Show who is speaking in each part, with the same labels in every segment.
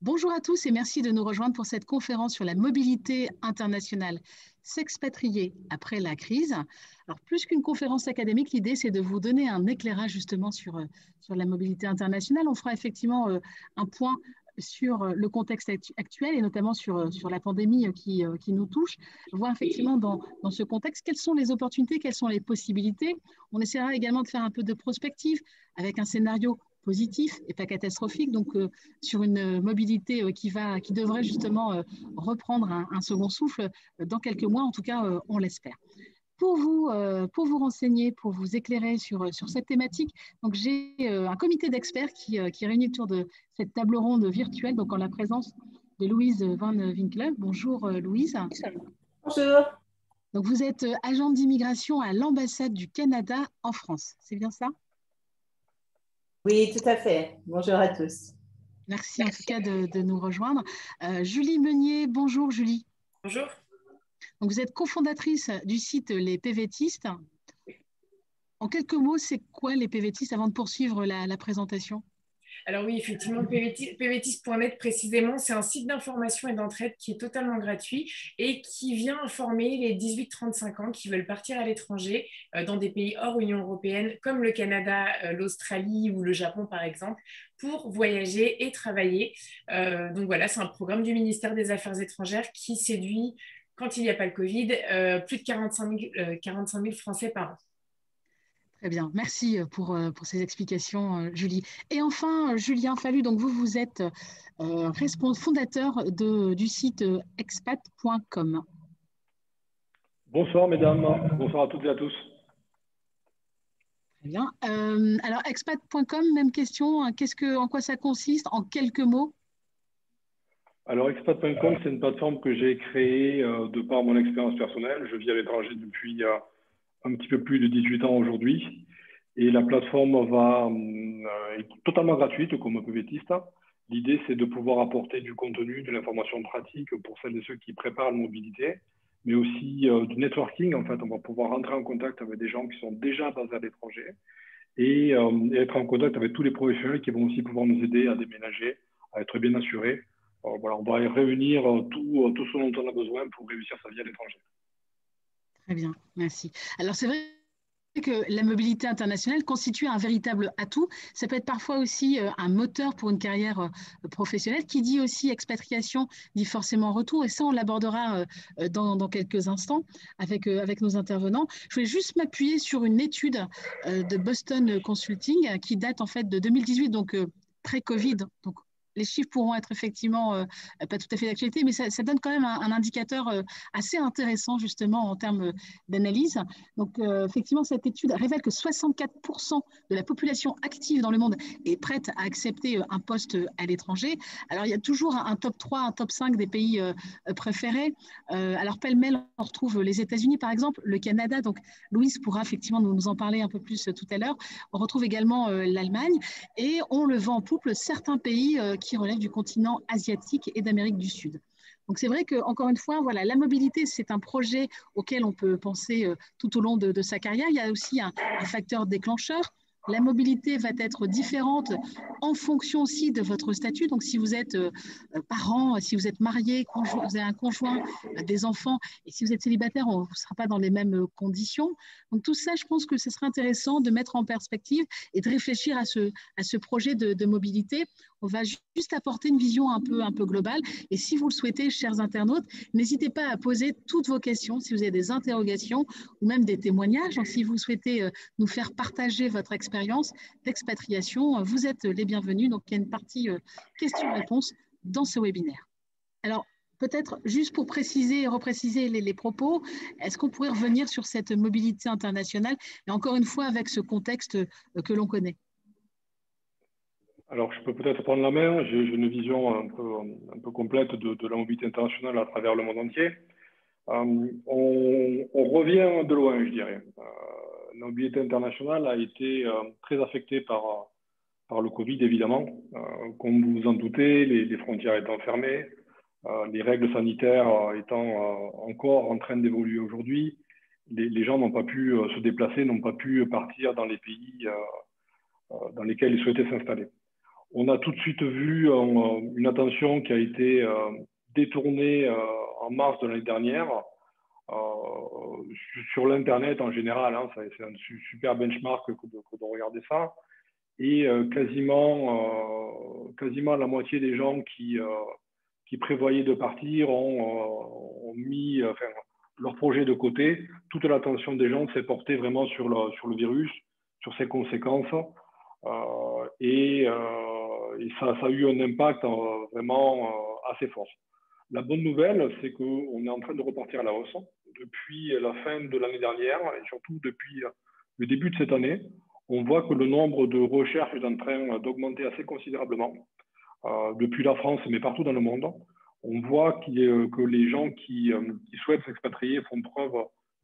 Speaker 1: Bonjour à tous et merci de nous rejoindre pour cette conférence sur la mobilité internationale, s'expatrier après la crise. Alors, plus qu'une conférence académique, l'idée, c'est de vous donner un éclairage justement sur la mobilité internationale. On fera effectivement un point sur le contexte actuel et notamment sur la pandémie qui nous touche, voir effectivement dans ce contexte quelles sont les opportunités, quelles sont les possibilités. On essaiera également de faire un peu de prospective avec un scénario positif et pas catastrophique, donc sur une mobilité qui devrait justement reprendre un second souffle dans quelques mois, en tout cas on l'espère. Pour vous renseigner, pour vous éclairer sur cette thématique, donc j'ai un comité d'experts qui est réuni autour de cette table ronde virtuelle, donc en la présence de Louise Van Winkler. Bonjour Louise.
Speaker 2: Bonjour.
Speaker 1: Donc vous êtes agente d'immigration à l'ambassade du Canada en France, c'est bien ça?
Speaker 2: Oui, tout à fait. Bonjour à tous.
Speaker 1: Merci en tout cas de nous rejoindre. Julie Meunier, bonjour Julie.
Speaker 3: Bonjour.
Speaker 1: Donc vous êtes cofondatrice du site Les PVTistes. En quelques mots, c'est quoi les PVTistes avant de poursuivre la présentation?
Speaker 3: Alors oui, effectivement, pvtis.net précisément, c'est un site d'information et d'entraide qui est totalement gratuit et qui vient informer les 18-35 ans qui veulent partir à l'étranger dans des pays hors Union européenne comme le Canada, l'Australie ou le Japon par exemple, pour voyager et travailler. Donc voilà, c'est un programme du ministère des Affaires étrangères qui séduit, quand il n'y a pas le Covid, plus de 45 000 Français par an.
Speaker 1: Très bien, merci pour ces explications, Julie. Et enfin, Julien Fallu, donc vous êtes fondateur du site expat.com.
Speaker 4: Bonsoir mesdames, bonsoir à toutes et à tous.
Speaker 1: Très bien. Alors expat.com, même question, hein, en quoi ça consiste en quelques mots?
Speaker 4: Alors expat.com, c'est une plateforme que j'ai créée de par mon expérience personnelle. Je vis à l'étranger depuis un petit peu plus de 18 ans aujourd'hui. Et la plateforme est totalement gratuite comme PVTiste. L'idée, c'est de pouvoir apporter du contenu, de l'information pratique pour celles et ceux qui préparent la mobilité, mais aussi du networking. En fait, on va pouvoir rentrer en contact avec des gens qui sont déjà basés à l'étranger et être en contact avec tous les professionnels qui vont aussi pouvoir nous aider à déménager, à être bien assurés. Voilà, on va réunir tout ce dont on a besoin pour réussir sa vie à l'étranger.
Speaker 1: Très bien, merci. Alors c'est vrai que la mobilité internationale constitue un véritable atout. Ça peut être parfois aussi un moteur pour une carrière professionnelle. Qui dit aussi expatriation dit forcément retour. Et ça, on l'abordera dans quelques instants avec nos intervenants. Je voulais juste m'appuyer sur une étude de Boston Consulting qui date en fait de 2018, donc pré-Covid. Donc les chiffres pourront être effectivement pas tout à fait d'actualité, mais ça donne quand même un indicateur assez intéressant justement en termes d'analyse. Donc, effectivement, cette étude révèle que 64% de la population active dans le monde est prête à accepter un poste à l'étranger. Alors, il y a toujours un top 3, un top 5 des pays préférés. Alors, pêle-mêle, on retrouve les États-Unis, par exemple, le Canada. Donc, Louise pourra effectivement nous en parler un peu plus tout à l'heure. On retrouve également l'Allemagne et on le vend en pouple certains pays qui relèvent du continent asiatique et d'Amérique du Sud. Donc c'est vrai que encore une fois, voilà, la mobilité, c'est un projet auquel on peut penser tout au long de sa carrière. Il y a aussi un facteur déclencheur. La mobilité va être différente en fonction aussi de votre statut. Donc, si vous êtes parent, si vous êtes marié, vous avez un conjoint, des enfants, et si vous êtes célibataire, on ne sera pas dans les mêmes conditions. Donc, tout ça, je pense que ce serait intéressant de mettre en perspective et de réfléchir à ce projet de mobilité. On va juste apporter une vision un peu globale. Et si vous le souhaitez, chers internautes, n'hésitez pas à poser toutes vos questions si vous avez des interrogations ou même des témoignages. Donc, si vous souhaitez nous faire partager votre expérience d'expatriation, vous êtes les bienvenus. Donc, il y a une partie questions-réponses dans ce webinaire. Alors, peut-être juste pour préciser et repréciser les propos, est-ce qu'on pourrait revenir sur cette mobilité internationale et encore une fois avec ce contexte que l'on connaît?
Speaker 4: Alors, je peux peut-être prendre la main. J'ai une vision un peu complète de la mobilité internationale à travers le monde entier. On revient de loin, je dirais. La mobilité internationale a été très affectée par le Covid, évidemment. Comme vous vous en doutez, les frontières étant fermées, les règles sanitaires étant encore en train d'évoluer aujourd'hui, les gens n'ont pas pu se déplacer, n'ont pas pu partir dans les pays dans lesquels ils souhaitaient s'installer. On a tout de suite vu une attention qui a été détournée en mars de l'année dernière sur l'Internet en général. Hein, c'est un super benchmark que de regarder ça. Et quasiment la moitié des gens qui prévoyaient de partir ont mis leur projet de côté. Toute l'attention des gens s'est portée vraiment sur le virus, sur ses conséquences. Et ça a eu un impact vraiment assez fort. La bonne nouvelle, c'est qu'on est en train de repartir à la hausse depuis la fin de l'année dernière et surtout depuis le début de cette année. On voit que le nombre de recherches est en train d'augmenter assez considérablement depuis la France, mais partout dans le monde. On voit que les gens qui souhaitent s'expatrier font preuve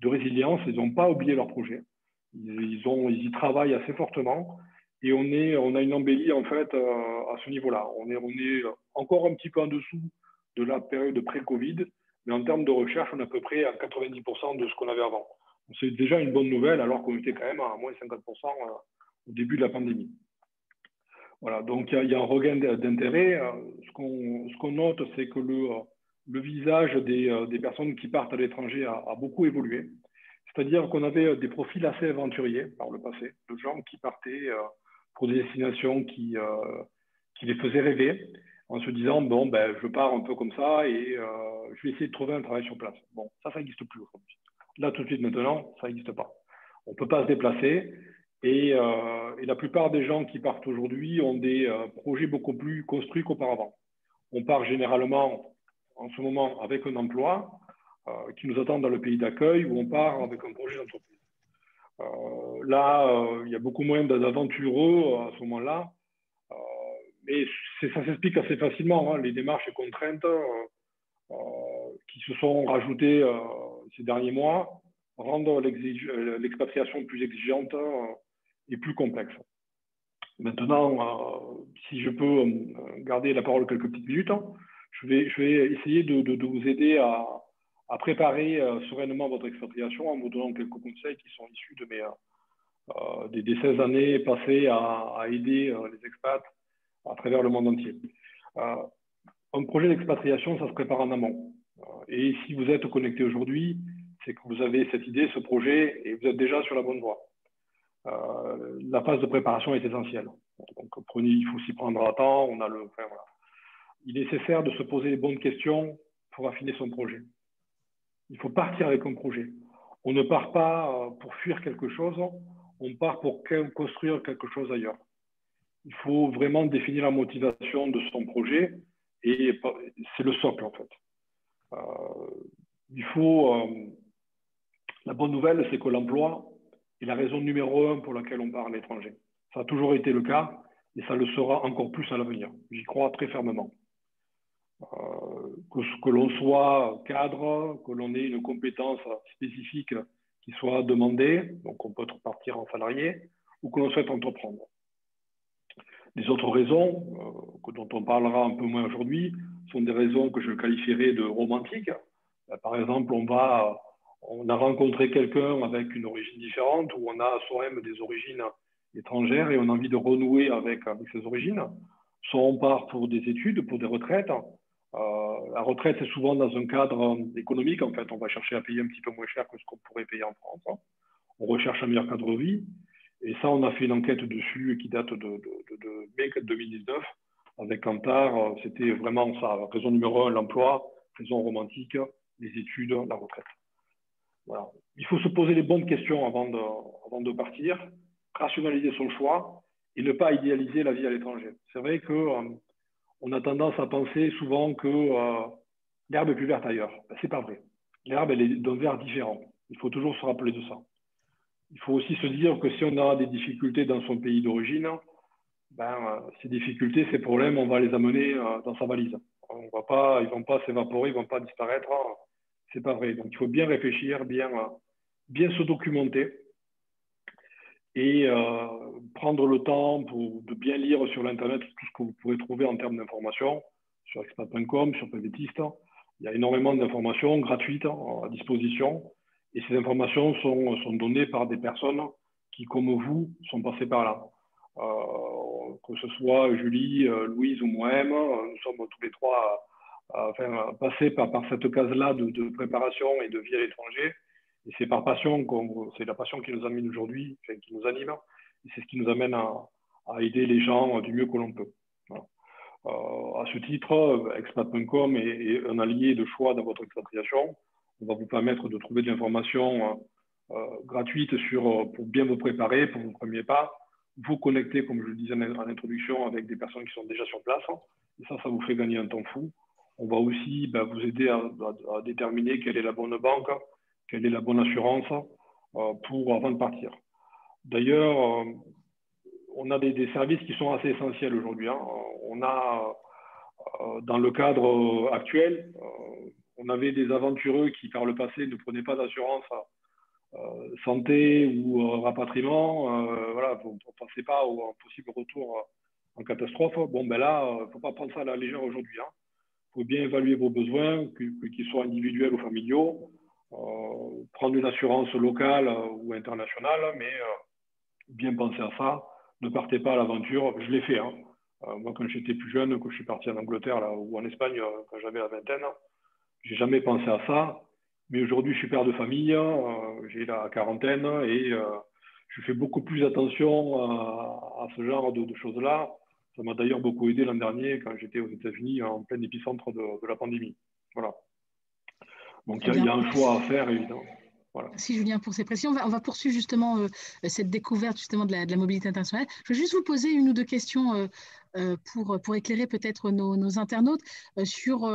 Speaker 4: de résilience. Ils n'ont pas oublié leur projet. Ils y travaillent assez fortement. Et on a une embellie en fait à ce niveau-là. On est encore un petit peu en dessous de la période pré-Covid, mais en termes de recherche, on est à peu près à 90% de ce qu'on avait avant. C'est déjà une bonne nouvelle, alors qu'on était quand même à moins 50% au début de la pandémie. Voilà, donc il y a un regain d'intérêt. Ce qu'on note, c'est que le visage des personnes qui partent à l'étranger a beaucoup évolué. C'est-à-dire qu'on avait des profils assez aventuriers par le passé, de gens qui partaient pour des destinations qui les faisaient rêver, en se disant, bon, ben, je pars un peu comme ça et je vais essayer de trouver un travail sur place. Bon, ça n'existe plus aujourd'hui. Là, tout de suite, maintenant, ça n'existe pas. On ne peut pas se déplacer et la plupart des gens qui partent aujourd'hui ont des projets beaucoup plus construits qu'auparavant. On part généralement, en ce moment, avec un emploi qui nous attend dans le pays d'accueil ou on part avec un projet d'entreprise. Là, il y a beaucoup moins d'aventureux à ce moment-là. Mais ça s'explique assez facilement. Hein. Les démarches et contraintes qui se sont rajoutées ces derniers mois rendent l'expatriation plus exigeante et plus complexe. Maintenant, si je peux garder la parole quelques petites minutes, je vais essayer de vous aider à préparer sereinement votre expatriation en vous donnant quelques conseils qui sont issus de des 16 années passées à aider les expats à travers le monde entier. Un projet d'expatriation, ça se prépare en amont. Et si vous êtes connecté aujourd'hui, c'est que vous avez cette idée, ce projet, et vous êtes déjà sur la bonne voie. La phase de préparation est essentielle. Donc, il faut s'y prendre à temps. Voilà. Il est nécessaire de se poser les bonnes questions pour affiner son projet. Il faut partir avec un projet. On ne part pas pour fuir quelque chose, on part pour construire quelque chose ailleurs. Il faut vraiment définir la motivation de son projet et c'est le socle en fait. La bonne nouvelle, c'est que l'emploi est la raison numéro 1 pour laquelle on part à l'étranger. Ça a toujours été le cas et ça le sera encore plus à l'avenir. J'y crois très fermement. Que l'on soit cadre, que l'on ait une compétence spécifique qui soit demandée, donc on peut partir en salarié, ou que l'on souhaite entreprendre. Les autres raisons, dont on parlera un peu moins aujourd'hui, sont des raisons que je qualifierais de romantiques. Par exemple, on a rencontré quelqu'un avec une origine différente, ou on a soi-même des origines étrangères et on a envie de renouer avec ses origines. Soit on part pour des études, pour des retraites. La retraite, c'est souvent dans un cadre économique. En fait, on va chercher à payer un petit peu moins cher que ce qu'on pourrait payer en France. On recherche un meilleur cadre de vie. Et ça, on a fait une enquête dessus qui date de mai 2019 avec Kantar. C'était vraiment ça. Raison numéro 1, l'emploi. Raison romantique, les études, la retraite. Voilà. Il faut se poser les bonnes questions avant de partir, rationaliser son choix et ne pas idéaliser la vie à l'étranger. C'est vrai qu'on a tendance à penser souvent que l'herbe est plus verte ailleurs. Ben, c'est pas vrai. L'herbe, elle est d'un vert différent. Il faut toujours se rappeler de ça. Il faut aussi se dire que si on a des difficultés dans son pays d'origine, ces difficultés, ces problèmes, on va les amener dans sa valise. Ils ne vont pas s'évaporer, ils ne vont pas disparaître. C'est pas vrai. Donc, il faut bien réfléchir, bien se documenter et prendre le temps de bien lire sur l'Internet tout ce que vous pourrez trouver en termes d'informations sur expat.com, sur PVTist. Il y a énormément d'informations gratuites à disposition. Et ces informations sont données par des personnes qui, comme vous, sont passées par là. Que ce soit Julie, Louise ou moi-même, nous sommes tous les trois passés par cette case-là de préparation et de vie à l'étranger. Et c'est par passion, c'est la passion qui nous anime aujourd'hui, enfin, qui nous anime, et c'est ce qui nous amène à aider les gens du mieux que l'on peut. Voilà. À ce titre, expat.com est un allié de choix dans votre expatriation. On va vous permettre de trouver de l'information gratuite pour bien vous préparer pour vos premiers pas, vous connecter, comme je le disais en introduction, avec des personnes qui sont déjà sur place. Et ça vous fait gagner un temps fou. On va aussi vous aider à déterminer quelle est la bonne banque, quelle est la bonne assurance avant de partir. D'ailleurs, on a des services qui sont assez essentiels aujourd'hui. On a, dans le cadre actuel, on avait des aventureux qui, par le passé, ne prenaient pas d'assurance santé ou rapatriement. Voilà, on ne pensait pas au possible retour en catastrophe. Bon, là, il ne faut pas prendre ça à la légère aujourd'hui. Il faut bien évaluer vos besoins, qu'ils soient individuels ou familiaux, prendre une assurance locale ou internationale, mais bien penser à ça. Ne partez pas à l'aventure. Je l'ai fait. Moi, quand j'étais plus jeune, que je suis parti en Angleterre ou en Espagne, quand j'avais la vingtaine, je n'ai jamais pensé à ça. Mais aujourd'hui, je suis père de famille, j'ai la quarantaine et je fais beaucoup plus attention à ce genre de choses-là. Ça m'a d'ailleurs beaucoup aidé l'an dernier quand j'étais aux États-Unis en plein épicentre de la pandémie. Voilà. Donc, il y a un choix à faire, évidemment. Voilà.
Speaker 1: Merci Julien pour ces précisions. On va poursuivre justement cette découverte justement de la mobilité internationale. Je vais juste vous poser une ou deux questions pour éclairer peut-être nos internautes sur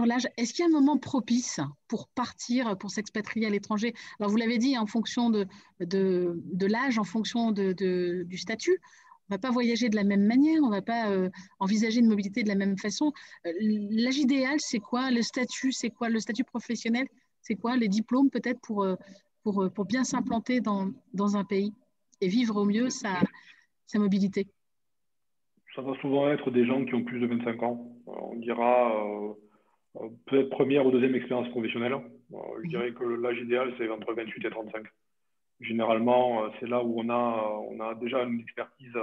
Speaker 1: l'âge. Est-ce qu'il y a un moment propice pour partir, pour s'expatrier à l'étranger? Alors vous l'avez dit, en fonction de l'âge, en fonction du statut. On ne va pas voyager de la même manière, on ne va pas envisager une mobilité de la même façon. L'âge idéal, c'est quoi? Le statut, c'est quoi? Le statut professionnel? C'est quoi les diplômes peut-être pour bien s'implanter dans un pays et vivre au mieux sa mobilité?
Speaker 4: Ça va souvent être des gens qui ont plus de 25 ans. On dira peut-être première ou deuxième expérience professionnelle. Je dirais que l'âge idéal, c'est entre 28 et 35. Généralement, c'est là où on a déjà une expertise,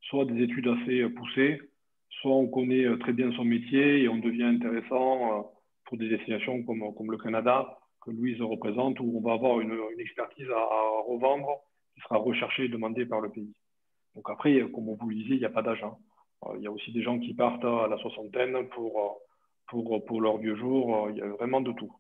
Speaker 4: soit des études assez poussées, soit on connaît très bien son métier et on devient intéressant pour des destinations comme le Canada, que Louise représente, où on va avoir une expertise à revendre qui sera recherchée et demandée par le pays. Donc après, comme vous le disiez, il n'y a pas d'âge. Il y a aussi des gens qui partent à la soixantaine pour leur vieux jour. Il y a vraiment de tout.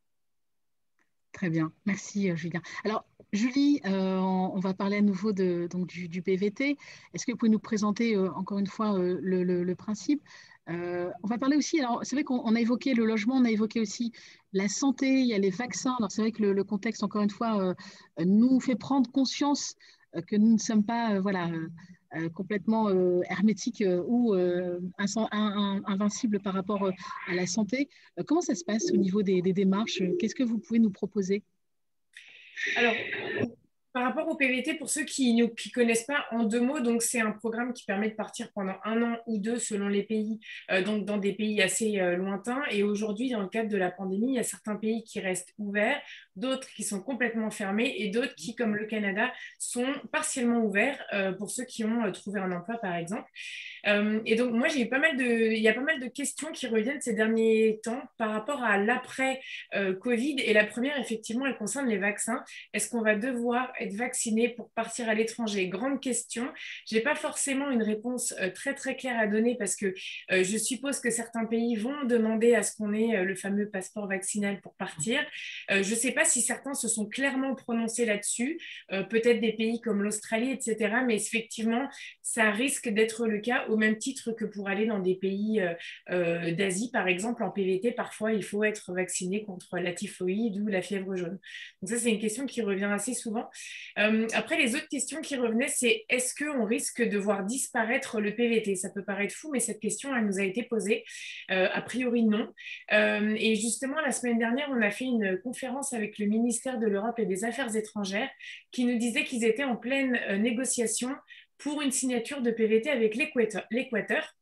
Speaker 1: Très bien, merci Julien. Alors Julie, on va parler à nouveau du PVT. Est-ce que vous pouvez nous présenter encore une fois le principe? On va parler aussi, alors c'est vrai qu'on a évoqué le logement, on a évoqué aussi la santé, il y a les vaccins. Alors c'est vrai que le contexte, encore une fois, nous fait prendre conscience que nous ne sommes pas complètement hermétiques ou invincibles par rapport à la santé. Comment ça se passe au niveau des démarches? Qu'est-ce que vous pouvez nous proposer?
Speaker 3: Alors, par rapport au PVT, pour ceux qui ne connaissent pas, en 2 mots, donc c'est un programme qui permet de partir pendant 1 an ou 2 selon les pays, donc dans des pays assez lointains. Et aujourd'hui, dans le cadre de la pandémie, il y a certains pays qui restent ouverts, d'autres qui sont complètement fermés et d'autres qui, comme le Canada, sont partiellement ouverts pour ceux qui ont trouvé un emploi, par exemple. Et donc, moi, il y a pas mal de questions qui reviennent ces derniers temps par rapport à l'après-Covid. Et la première, effectivement, elle concerne les vaccins. Est-ce qu'on va devoir être vacciné pour partir à l'étranger? Grande question. Je n'ai pas forcément une réponse très, très claire à donner parce que je suppose que certains pays vont demander à ce qu'on ait le fameux passeport vaccinal pour partir. Je ne sais pas si certains se sont clairement prononcés là-dessus, peut-être des pays comme l'Australie, etc. Mais effectivement, ça risque d'être le cas au même titre que pour aller dans des pays d'Asie, par exemple, en PVT, parfois, il faut être vacciné contre la typhoïde ou la fièvre jaune. Donc ça, c'est une question qui revient assez souvent. Après, les autres questions qui revenaient, c'est est-ce qu'on risque de voir disparaître le PVT? Ça peut paraître fou, mais cette question, elle nous a été posée. A priori, non. Et justement, la semaine dernière, on a fait une conférence avec le ministère de l'Europe et des Affaires étrangères qui nous disait qu'ils étaient en pleine négociation pour une signature de PVT avec l'Équateur.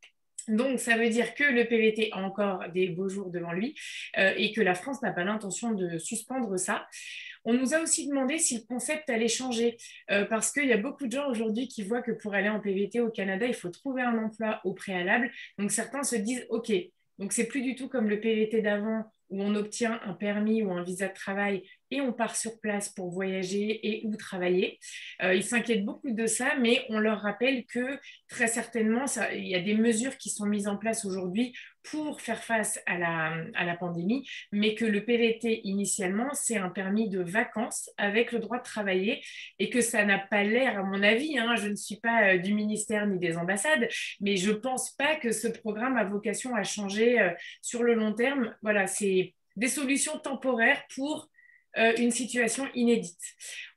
Speaker 3: Donc, ça veut dire que le PVT a encore des beaux jours devant lui et que la France n'a pas l'intention de suspendre ça. On nous a aussi demandé si le concept allait changer parce qu'il y a beaucoup de gens aujourd'hui qui voient que pour aller en PVT au Canada, il faut trouver un emploi au préalable. Donc, certains se disent, OK, donc c'est plus du tout comme le PVT d'avant où on obtient un permis ou un visa de travail et on part sur place pour voyager et ou travailler. Ils s'inquiètent beaucoup de ça, mais on leur rappelle que très certainement, il y a des mesures qui sont mises en place aujourd'hui pour faire face à la pandémie, mais que le PVT, initialement, c'est un permis de vacances avec le droit de travailler et que ça n'a pas l'air, à mon avis, hein, je ne suis pas du ministère ni des ambassades, mais je ne pense pas que ce programme a vocation à changer sur le long terme. Voilà, c'est des solutions temporaires pour une situation inédite.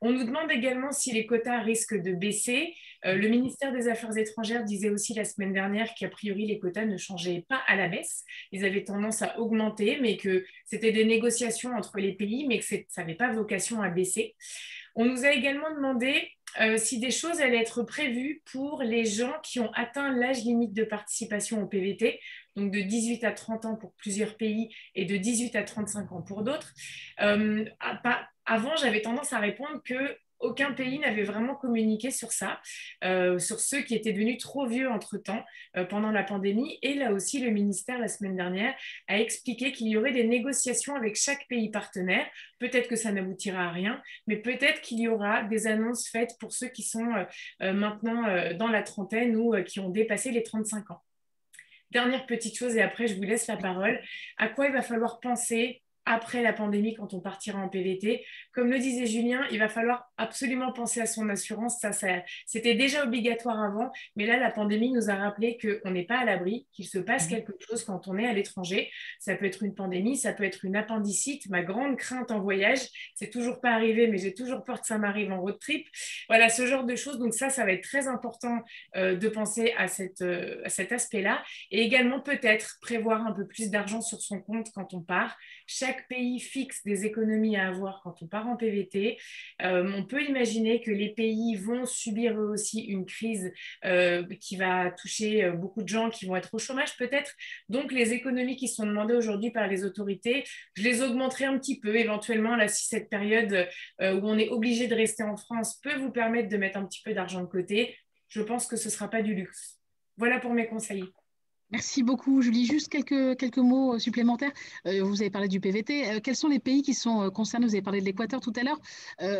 Speaker 3: On nous demande également si les quotas risquent de baisser. Le ministère des Affaires étrangères disait aussi la semaine dernière qu'a priori les quotas ne changeaient pas à la baisse. Ils avaient tendance à augmenter, mais que c'était des négociations entre les pays, mais que ça n'avait pas vocation à baisser. On nous a également demandé si des choses allaient être prévues pour les gens qui ont atteint l'âge limite de participation au PVT, donc de 18 à 30 ans pour plusieurs pays et de 18 à 35 ans pour d'autres. Avant, j'avais tendance à répondre que aucun pays n'avait vraiment communiqué sur ça, sur ceux qui étaient devenus trop vieux entre-temps pendant la pandémie. Et là aussi, le ministère, la semaine dernière, a expliqué qu'il y aurait des négociations avec chaque pays partenaire. Peut-être que ça n'aboutira à rien, mais peut-être qu'il y aura des annonces faites pour ceux qui sont maintenant dans la trentaine ou qui ont dépassé les 35 ans. Dernière petite chose, et après, je vous laisse la parole. À quoi il va falloir penser après la pandémie quand on partira en PVT? Comme le disait Julien, il va falloir absolument penser à son assurance. Ça, c'était déjà obligatoire avant, mais là, la pandémie nous a rappelé qu'on n'est pas à l'abri, qu'il se passe quelque chose quand on est à l'étranger. Ça peut être une pandémie, ça peut être une appendicite. Ma grande crainte en voyage, c'est toujours pas arrivé, mais j'ai toujours peur que ça m'arrive en road trip. Voilà, ce genre de choses. Donc ça va être très important de penser à cet aspect-là. Et également, peut-être prévoir un peu plus d'argent sur son compte quand on part. Chaque pays fixe des économies à avoir quand on part en PVT. On peut imaginer que les pays vont subir eux aussi une crise qui va toucher beaucoup de gens qui vont être au chômage peut-être. Donc les économies qui sont demandées aujourd'hui par les autorités, je les augmenterai un petit peu éventuellement là, si cette période où on est obligé de rester en France peut vous permettre de mettre un petit peu d'argent de côté. Je pense que ce ne sera pas du luxe. Voilà pour mes conseils.
Speaker 1: Merci beaucoup, Julie. Juste quelques mots supplémentaires. Vous avez parlé du PVT. Quels sont les pays qui sont concernés? Vous avez parlé de l'Équateur tout à l'heure.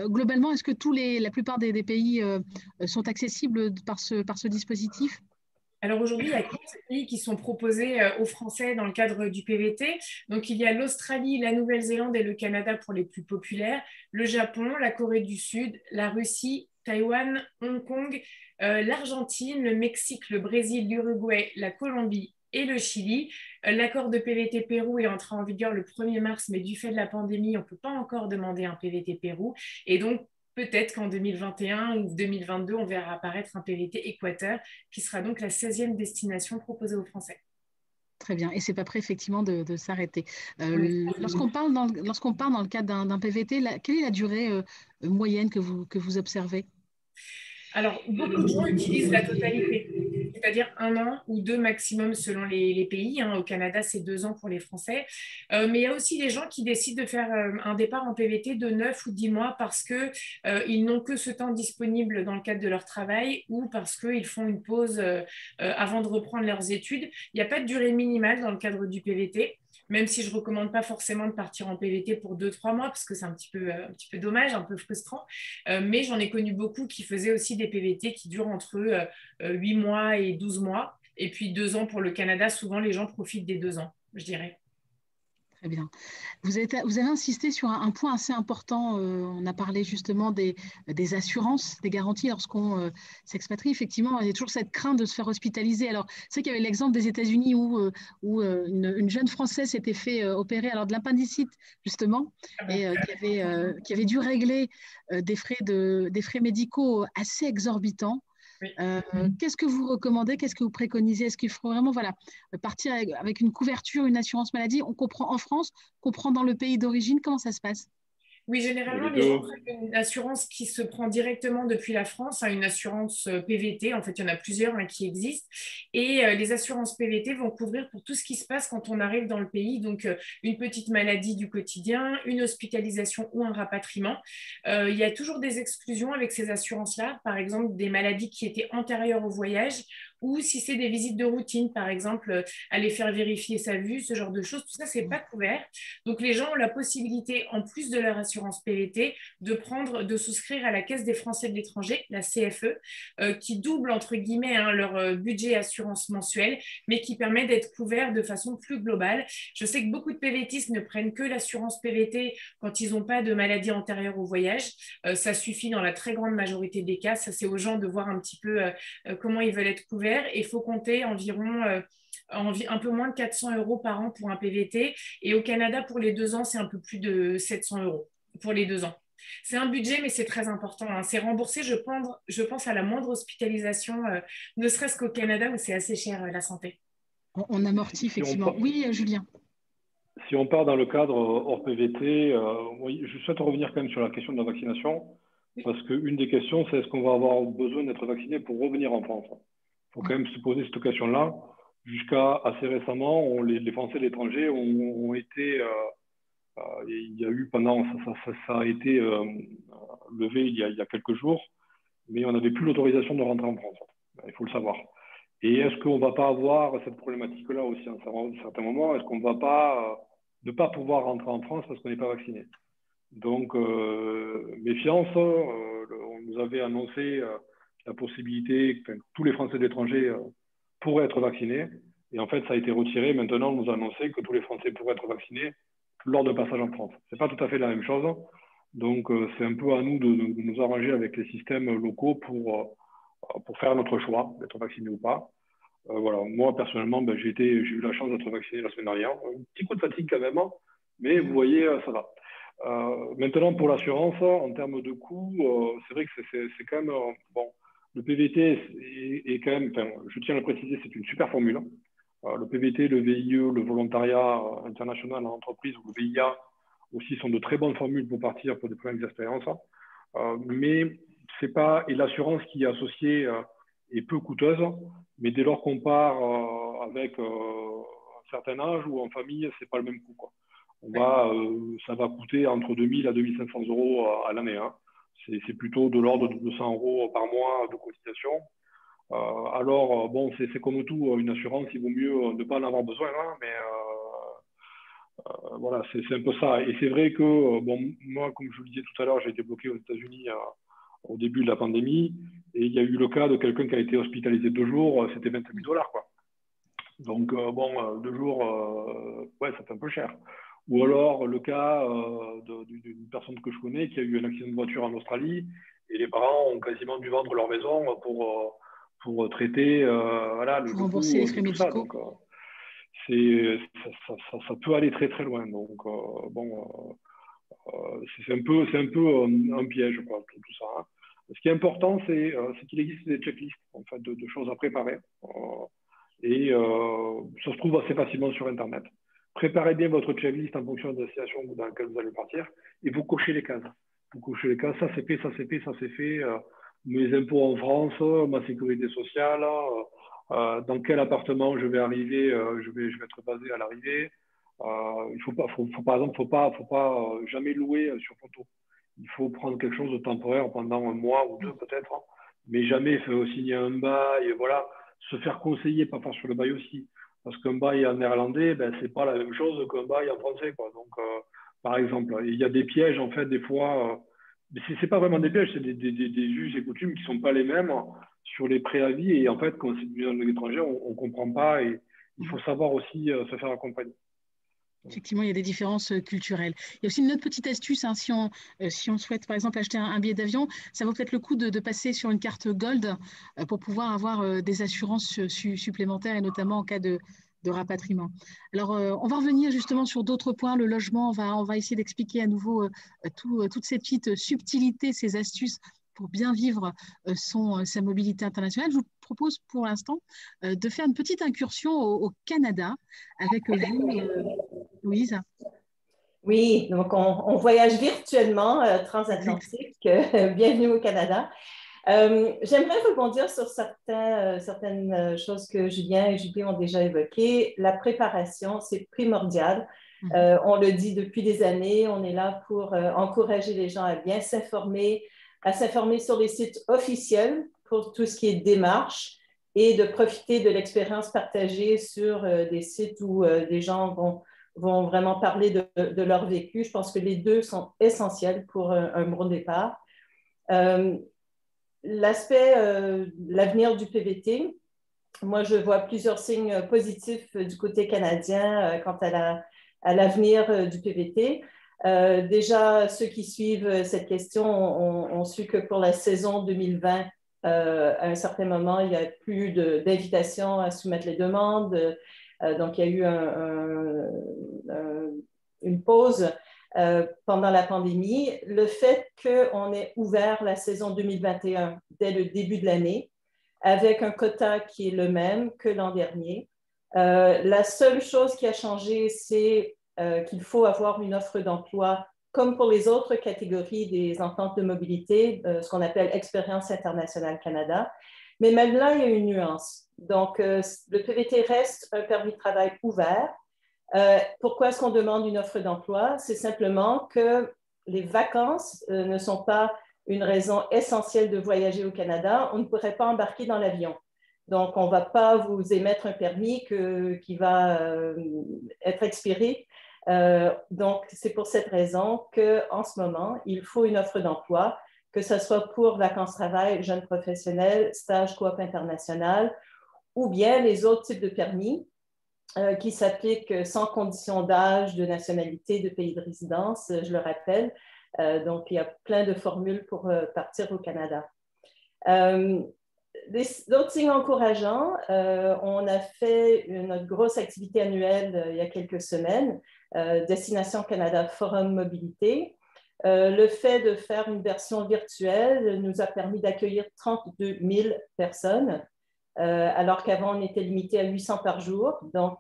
Speaker 1: Globalement, est-ce que la plupart des pays sont accessibles par ce dispositif?
Speaker 3: Alors aujourd'hui, il y a 4 pays qui sont proposés aux Français dans le cadre du PVT. Donc il y a l'Australie, la Nouvelle-Zélande et le Canada pour les plus populaires, le Japon, la Corée du Sud, la Russie, Taïwan, Hong Kong, l'Argentine, le Mexique, le Brésil, l'Uruguay, la Colombie et le Chili. L'accord de PVT Pérou est entré en vigueur le 1er mars, mais du fait de la pandémie, on ne peut pas encore demander un PVT Pérou. Et donc, peut-être qu'en 2021 ou 2022, on verra apparaître un PVT Équateur, qui sera donc la 16e destination proposée aux Français.
Speaker 1: Très bien. Et ce n'est pas prêt, effectivement, de s'arrêter. Lorsqu'on parle dans le cadre d'un PVT, quelle est la durée moyenne que vous observez?
Speaker 3: Alors, beaucoup de gens utilisent la totalité, c'est-à-dire 1 an ou 2 maximum selon les pays. Au Canada, c'est 2 ans pour les Français. Mais il y a aussi des gens qui décident de faire un départ en PVT de 9 ou 10 mois parce qu'ils n'ont que ce temps disponible dans le cadre de leur travail ou parce qu'ils font une pause avant de reprendre leurs études. Il n'y a pas de durée minimale dans le cadre du PVT. Même si je ne recommande pas forcément de partir en PVT pour 2-3 mois, parce que c'est un petit peu dommage, un peu frustrant. Mais j'en ai connu beaucoup qui faisaient aussi des PVT qui durent entre 8 mois et 12 mois. Et puis 2 ans pour le Canada. Souvent, les gens profitent des 2 ans, je dirais.
Speaker 1: Très bien. Vous avez insisté sur un point assez important. On a parlé justement des assurances, des garanties lorsqu'on s'expatrie. Effectivement, il y a toujours cette crainte de se faire hospitaliser. Alors, c'est qu'il y avait l'exemple des États-Unis où une jeune Française s'était fait opérer de l'appendicite, justement, et qui avait dû régler des frais médicaux assez exorbitants. Oui. Qu'est-ce que vous recommandez? Qu'est-ce que vous préconisez? Est-ce qu'il faut vraiment partir avec une couverture, une assurance maladie? On comprend en France, on comprend dans le pays d'origine. Comment ça se passe?
Speaker 3: Oui, généralement, les gens prennent une assurance qui se prend directement depuis la France, hein, une assurance PVT. En fait, il y en a plusieurs qui existent. Et les assurances PVT vont couvrir pour tout ce qui se passe quand on arrive dans le pays. Donc, une petite maladie du quotidien, une hospitalisation ou un rapatriement. Il y a toujours des exclusions avec ces assurances-là. Par exemple, des maladies qui étaient antérieures au voyage ou si c'est des visites de routine, par exemple, aller faire vérifier sa vue, ce genre de choses. Tout ça, ce n'est pas couvert. Donc, les gens ont la possibilité, en plus de leur assurance PVT, de souscrire à la Caisse des Français de l'étranger, la CFE, qui double, entre guillemets, leur budget assurance mensuel, mais qui permet d'être couvert de façon plus globale. Je sais que beaucoup de PVTistes ne prennent que l'assurance PVT quand ils n'ont pas de maladie antérieure au voyage. Ça suffit dans la très grande majorité des cas. Ça, c'est aux gens de voir un petit peu comment ils veulent être couverts. Et il faut compter environ un peu moins de 400 € par an pour un PVT. Et au Canada, pour les 2 ans, c'est un peu plus de 700 € pour les 2 ans. C'est un budget, mais c'est très important. Hein. C'est remboursé, je pense, à la moindre hospitalisation, ne serait-ce qu'au Canada où c'est assez cher la santé.
Speaker 1: On amortit effectivement. Oui, Julien.
Speaker 4: Si on part dans le cadre hors PVT, oui, je souhaite revenir quand même sur la question de la vaccination, parce qu'une des questions, c'est est-ce qu'on va avoir besoin d'être vacciné pour revenir en France? Il faut quand même se poser cette question-là. Jusqu'à assez récemment, les Français de l'étranger ont été, il y a eu pendant, ça a été levé il y a quelques jours, mais on n'avait plus l'autorisation de rentrer en France. Il faut le savoir. Et est-ce qu'on ne va pas avoir cette problématique-là aussi à un certain moment? Est-ce qu'on ne va pas ne pas pouvoir rentrer en France parce qu'on n'est pas vacciné? Donc, méfiance, on nous avait annoncé la possibilité que tous les Français de l'étranger pourraient être vaccinés. Et en fait, ça a été retiré. Maintenant, on nous a annoncé que tous les Français pourraient être vaccinés lors de passage en France. Ce n'est pas tout à fait la même chose. Donc, c'est un peu à nous de nous arranger avec les systèmes locaux pour faire notre choix, d'être vacciné ou pas. Voilà. Moi, personnellement, j'ai eu la chance d'être vacciné la semaine dernière. Un petit coup de fatigue quand même, mais vous voyez, ça va. Maintenant, pour l'assurance, en termes de coûts, c'est vrai que c'est quand même... bon, le PVT est quand même... Enfin, je tiens à le préciser, c'est une super formule. Le PVT, le VIE, le volontariat international en entreprise ou le VIA aussi sont de très bonnes formules pour partir pour des premières expériences. Mais c'est pas... Et l'assurance qui est associée est peu coûteuse, mais dès lors qu'on part avec un certain âge ou en famille, c'est pas le même coût, quoi. Ça va coûter entre 2000 à 2500 € à l'année. Hein. C'est plutôt de l'ordre de 200 € par mois de cotisation. Alors, bon, c'est comme tout, une assurance, il vaut mieux ne pas en avoir besoin, hein, mais voilà, c'est un peu ça. Et c'est vrai que, bon, moi, comme je vous le disais tout à l'heure, j'ai été bloqué aux États-Unis au début de la pandémie, et il y a eu le cas de quelqu'un qui a été hospitalisé 2 jours, c'était 28 $, quoi. Donc, bon, 2 jours, ouais, ça fait un peu cher. Ou alors le cas d'une personne que je connais qui a eu un accident de voiture en Australie et les parents ont quasiment dû vendre leur maison pour traiter voilà,
Speaker 1: pour rembourser les frais médicaux.
Speaker 4: Donc, ça peut aller très très loin. Donc, bon, c'est un peu un piège, quoi, tout ça. Hein. Ce qui est important, c'est qu'il existe des checklists en fait, de choses à préparer. Et ça se trouve assez facilement sur Internet. Préparez bien votre checklist en fonction de la destination dans laquelle vous allez partir et vous cochez les cases. Vous cochez les cases, ça c'est fait, ça c'est fait, ça c'est fait. Mes impôts en France, ma sécurité sociale, dans quel appartement je vais arriver, je vais être basé à l'arrivée. Par exemple, faut pas jamais louer sur photo. Il faut prendre quelque chose de temporaire pendant 1 mois ou 2 peut-être, hein, mais jamais signer un bail, voilà. Se faire conseiller, pas faire sur le bail aussi. Parce qu'un bail en néerlandais, ben, c'est pas la même chose qu'un bail en français, quoi. Donc, par exemple, il y a des pièges, en fait, des fois. Mais c'est pas vraiment des pièges, c'est des us et coutumes qui sont pas les mêmes sur les préavis. Et en fait, quand c'est du langue étrangère, on comprend pas. Et il faut savoir aussi se faire accompagner.
Speaker 1: Effectivement, il y a des différences culturelles. Il y a aussi une autre petite astuce, hein, si on souhaite par exemple acheter un billet d'avion, ça vaut peut-être le coup de passer sur une carte Gold pour pouvoir avoir des assurances supplémentaires et notamment en cas de rapatriement. Alors, on va revenir justement sur d'autres points, le logement, on va essayer d'expliquer à nouveau toutes ces petites subtilités, ces astuces pour bien vivre sa mobilité internationale. Je vous propose pour l'instant de faire une petite incursion au Canada avec vous, Louise.
Speaker 2: Oui, donc on voyage virtuellement transatlantique. Bienvenue au Canada. J'aimerais rebondir sur certaines choses que Julien et Julie ont déjà évoquées. La préparation, c'est primordial. On le dit depuis des années, on est là pour encourager les gens à bien s'informer, à s'informer sur les sites officiels pour tout ce qui est démarche et de profiter de l'expérience partagée sur des sites où des gens vont vraiment parler de leur vécu. Je pense que les deux sont essentiels pour un bon départ. L'avenir du PVT, moi, je vois plusieurs signes positifs du côté canadien quant à l'avenir du PVT. Déjà, ceux qui suivent cette question ont su que pour la saison 2020, à un certain moment, il n'y a plus d'invitation à soumettre les demandes. Donc, il y a eu une pause pendant la pandémie. Le fait qu'on ait ouvert la saison 2021 dès le début de l'année, avec un quota qui est le même que l'an dernier. La seule chose qui a changé, c'est qu'il faut avoir une offre d'emploi comme pour les autres catégories des ententes de mobilité, ce qu'on appelle Expérience internationale Canada. Mais même là, il y a une nuance. Donc, le PVT reste un permis de travail ouvert. Pourquoi est-ce qu'on demande une offre d'emploi? C'est simplement que les vacances ne sont pas une raison essentielle de voyager au Canada. On ne pourrait pas embarquer dans l'avion. Donc, on ne va pas vous émettre un permis qui va être expiré. Donc, c'est pour cette raison qu'en ce moment, il faut une offre d'emploi, que ce soit pour vacances-travail, jeunes professionnels, stage coop international, ou bien les autres types de permis qui s'appliquent sans condition d'âge, de nationalité, de pays de résidence, je le rappelle. Donc, il y a plein de formules pour partir au Canada. D'autres signes encourageants, on a fait notre grosse activité annuelle il y a quelques semaines, Destination Canada Forum Mobilité. Le fait de faire une version virtuelle nous a permis d'accueillir 32 000 personnes, alors qu'avant on était limité à 800 par jour. Donc,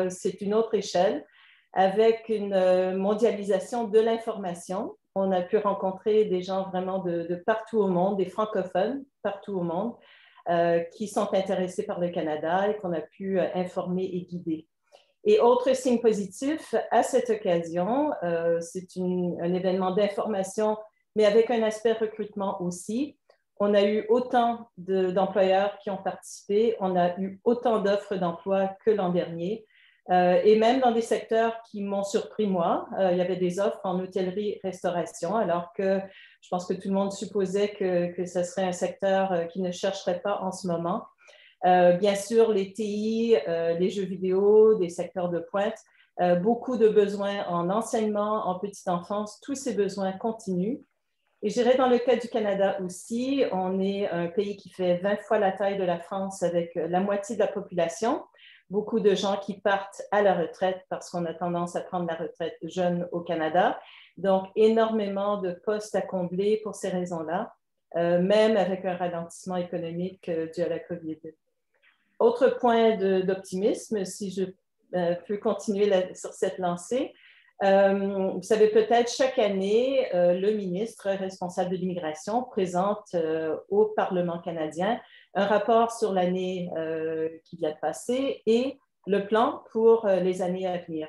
Speaker 2: c'est une autre échelle. Avec une mondialisation de l'information, on a pu rencontrer des gens vraiment de partout au monde, des francophones partout au monde, qui sont intéressés par le Canada et qu'on a pu informer et guider. Et autre signe positif, à cette occasion, c'est un événement d'information, mais avec un aspect recrutement aussi. On a eu autant d'employeurs qui ont participé, on a eu autant d'offres d'emploi que l'an dernier. Et même dans des secteurs qui m'ont surpris, moi, il y avait des offres en hôtellerie-restauration, alors que je pense que tout le monde supposait que ce serait un secteur qui ne chercherait pas en ce moment. Bien sûr, les TI, les jeux vidéo, des secteurs de pointe, beaucoup de besoins en enseignement, en petite enfance, tous ces besoins continuent. Et je dirais dans le cas du Canada aussi, on est un pays qui fait 20 fois la taille de la France avec la moitié de la population. Beaucoup de gens qui partent à la retraite parce qu'on a tendance à prendre la retraite jeune au Canada. Donc, énormément de postes à combler pour ces raisons-là, même avec un ralentissement économique dû à la COVID. Autre point d'optimisme, si je peux continuer sur cette lancée, vous savez peut-être, chaque année, le ministre responsable de l'immigration présente au Parlement canadien un rapport sur l'année qui vient de passer et le plan pour les années à venir.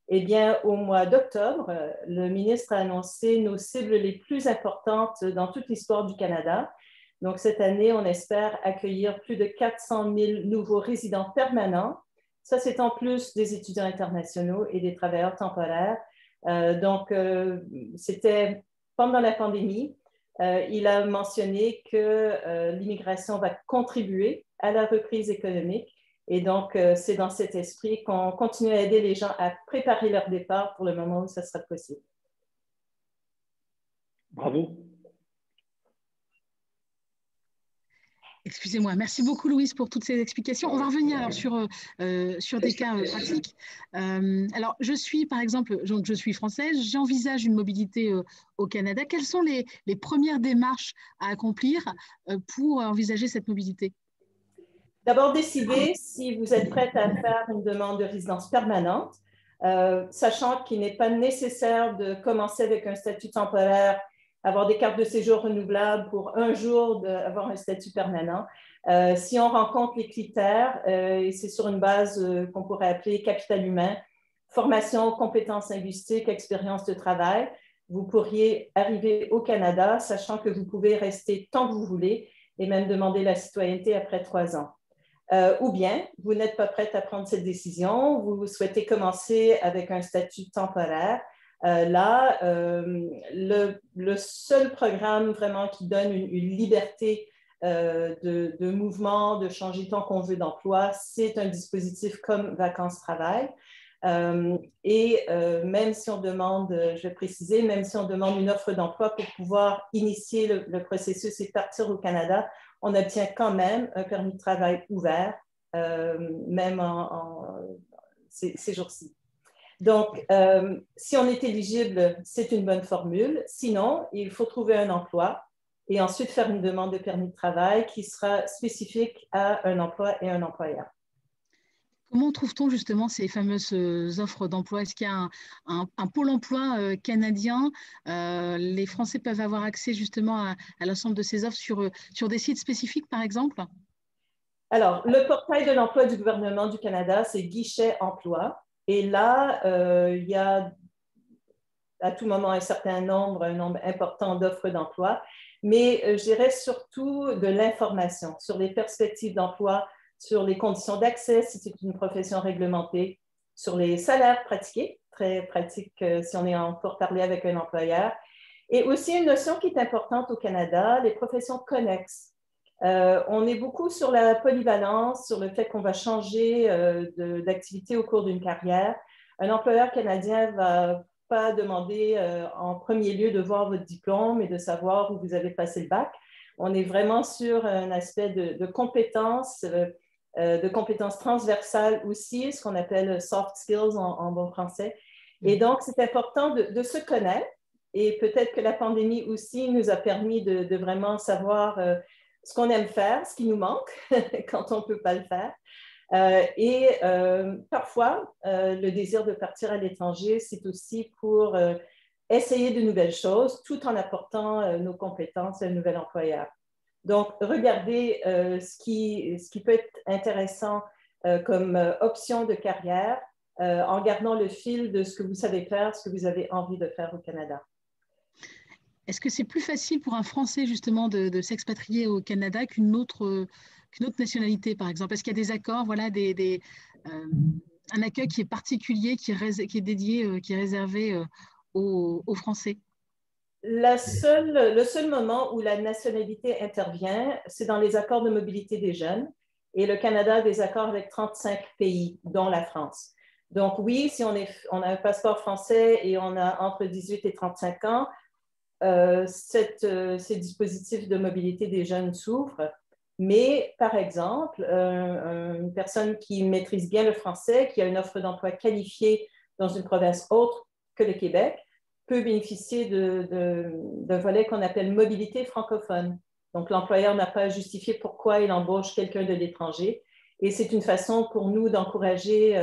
Speaker 2: Eh bien, au mois d'octobre, le ministre a annoncé nos cibles les plus importantes dans toute l'histoire du Canada. Donc, cette année, on espère accueillir plus de 400 000 nouveaux résidents permanents. Ça, c'est en plus des étudiants internationaux et des travailleurs temporaires. Donc, c'était pendant la pandémie. Il a mentionné que l'immigration va contribuer à la reprise économique. Et donc, c'est dans cet esprit qu'on continue à aider les gens à préparer leur départ pour le moment où ça sera possible.
Speaker 4: Bravo.
Speaker 1: Excusez-moi. Merci beaucoup, Louise, pour toutes ces explications. On va revenir alors sur des cas pratiques. Alors, je suis, par exemple, je suis française, j'envisage une mobilité au Canada. Quelles sont les premières démarches à accomplir pour envisager cette mobilité?
Speaker 2: D'abord, décidez si vous êtes prête à faire une demande de résidence permanente. sachant qu'il n'est pas nécessaire de commencer avec un statut temporaire, avoir des cartes de séjour renouvelables pour un jour d'avoir un statut permanent. Si on rencontre les critères, et c'est sur une base qu'on pourrait appeler capital humain, formation, compétences linguistiques, expérience de travail, vous pourriez arriver au Canada, sachant que vous pouvez rester tant que vous voulez et même demander la citoyenneté après 3 ans. Ou bien, vous n'êtes pas prête à prendre cette décision, vous souhaitez commencer avec un statut temporaire. Le seul programme vraiment qui donne une liberté de mouvement, de changer tant qu'on veut d'emploi, c'est un dispositif comme vacances-travail. Même si on demande, je vais préciser, même si on demande une offre d'emploi pour pouvoir initier le processus et partir au Canada, on obtient quand même un permis de travail ouvert, même ces jours-ci. Donc, si on est éligible, c'est une bonne formule. Sinon, il faut trouver un emploi et ensuite faire une demande de permis de travail qui sera spécifique à un emploi et un employeur.
Speaker 1: Comment trouve-t-on justement ces fameuses offres d'emploi? Est-ce qu'il y a un pôle emploi canadien? Les Français peuvent avoir accès justement à l'ensemble de ces offres sur des sites spécifiques, par exemple?
Speaker 2: Alors, le portail de l'emploi du gouvernement du Canada, c'est Guichet Emploi. Et là, il y a à tout moment un nombre important d'offres d'emploi. Mais je dirais surtout de l'information sur les perspectives d'emploi, sur les conditions d'accès si c'est une profession réglementée, sur les salaires pratiqués, très pratique si on est en pourparlers avec un employeur, et aussi une notion qui est importante au Canada, les professions connexes. On est beaucoup sur la polyvalence, sur le fait qu'on va changer d'activité au cours d'une carrière. Un employeur canadien ne va pas demander en premier lieu de voir votre diplôme et de savoir où vous avez passé le bac. On est vraiment sur un aspect de compétences transversales aussi, ce qu'on appelle soft skills en bon français. Et donc, c'est important de se connaître. Et peut-être que la pandémie aussi nous a permis de vraiment savoir ce qu'on aime faire, ce qui nous manque quand on ne peut pas le faire. Parfois, le désir de partir à l'étranger, c'est aussi pour essayer de nouvelles choses tout en apportant nos compétences à un nouvel employeur. Donc, regardez ce qui peut être intéressant comme option de carrière en gardant le fil de ce que vous savez faire, ce que vous avez envie de faire au Canada.
Speaker 1: Est-ce que c'est plus facile pour un Français justement de s'expatrier au Canada qu'une autre nationalité, par exemple? Est-ce qu'il y a des accords, voilà, un accueil qui est particulier, qui est dédié, qui est réservé aux Français?
Speaker 2: Le seul moment où la nationalité intervient, c'est dans les accords de mobilité des jeunes. Et le Canada a des accords avec 35 pays, dont la France. Donc oui, si on a un passeport français et on a entre 18 et 35 ans, ces dispositifs de mobilité des jeunes s'ouvrent. Mais, par exemple, une personne qui maîtrise bien le français, qui a une offre d'emploi qualifiée dans une province autre que le Québec, peut bénéficier d'un volet qu'on appelle mobilité francophone. Donc, l'employeur n'a pas à justifier pourquoi il embauche quelqu'un de l'étranger. Et c'est une façon pour nous d'encourager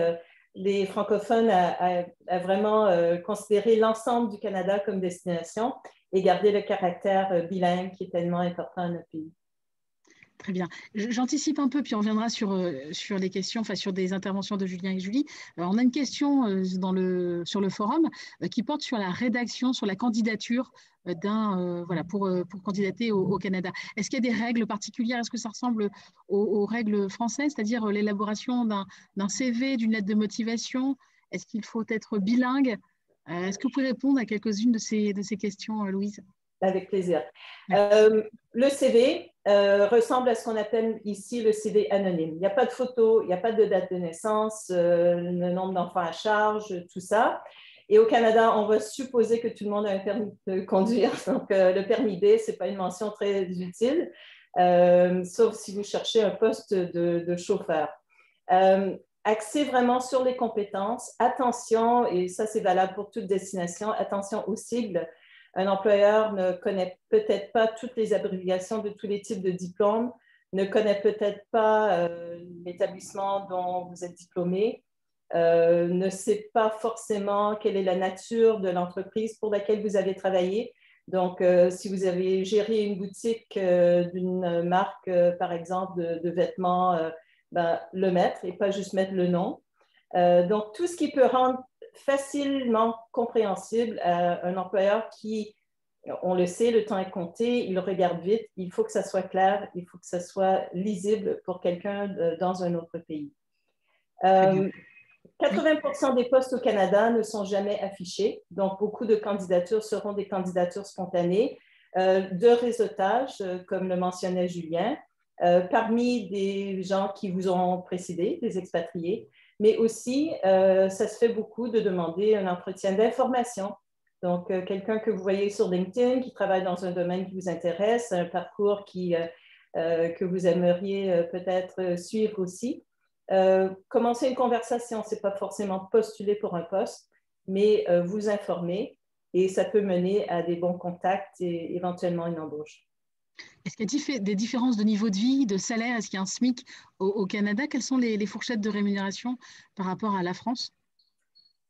Speaker 2: les francophones à vraiment considérer l'ensemble du Canada comme destination et garder le caractère bilingue qui est tellement important à notre pays.
Speaker 1: Très bien. J'anticipe un peu, puis on reviendra sur les questions, enfin sur des interventions de Julien et Julie. On a une question sur le forum qui porte sur la rédaction, sur la candidature pour candidater au Canada. Est-ce qu'il y a des règles particulières? Est-ce que ça ressemble aux règles françaises, c'est-à-dire l'élaboration d'un CV, d'une lettre de motivation? Est-ce qu'il faut être bilingue? Est-ce que vous pouvez répondre à quelques-unes de ces questions, Louise?
Speaker 2: Avec plaisir. Le CV ressemble à ce qu'on appelle ici le CV anonyme. Il n'y a pas de photo, il n'y a pas de date de naissance, le nombre d'enfants à charge, tout ça. Et au Canada, on va supposer que tout le monde a un permis de conduire. Donc, le permis B, ce n'est pas une mention très utile, sauf si vous cherchez un poste de chauffeur. Axé vraiment sur les compétences. Attention, et ça c'est valable pour toute destination, attention aux sigles. Un employeur ne connaît peut-être pas toutes les abréviations de tous les types de diplômes, ne connaît peut-être pas l'établissement dont vous êtes diplômé. ne sait pas forcément quelle est la nature de l'entreprise pour laquelle vous avez travaillé. Donc, si vous avez géré une boutique d'une marque, par exemple, de vêtements, le mettre et pas juste mettre le nom. Donc, tout ce qui peut rendre facilement compréhensible à un employeur qui, on le sait, le temps est compté, il regarde vite, il faut que ça soit clair, il faut que ça soit lisible pour quelqu'un dans un autre pays. 80% des postes au Canada ne sont jamais affichés, donc beaucoup de candidatures seront des candidatures spontanées de réseautage, comme le mentionnait Julien, parmi des gens qui vous ont précédé, des expatriés, mais aussi, ça se fait beaucoup de demander un entretien d'information. Donc, quelqu'un que vous voyez sur LinkedIn, qui travaille dans un domaine qui vous intéresse, un parcours que vous aimeriez peut-être suivre aussi. Commencer une conversation, ce n'est pas forcément postuler pour un poste, mais vous informer et ça peut mener à des bons contacts et éventuellement une embauche.
Speaker 1: Est-ce qu'il y a des différences de niveau de vie, de salaire? Est-ce qu'il y a un SMIC au Canada? Quelles sont les fourchettes de rémunération par rapport à la France?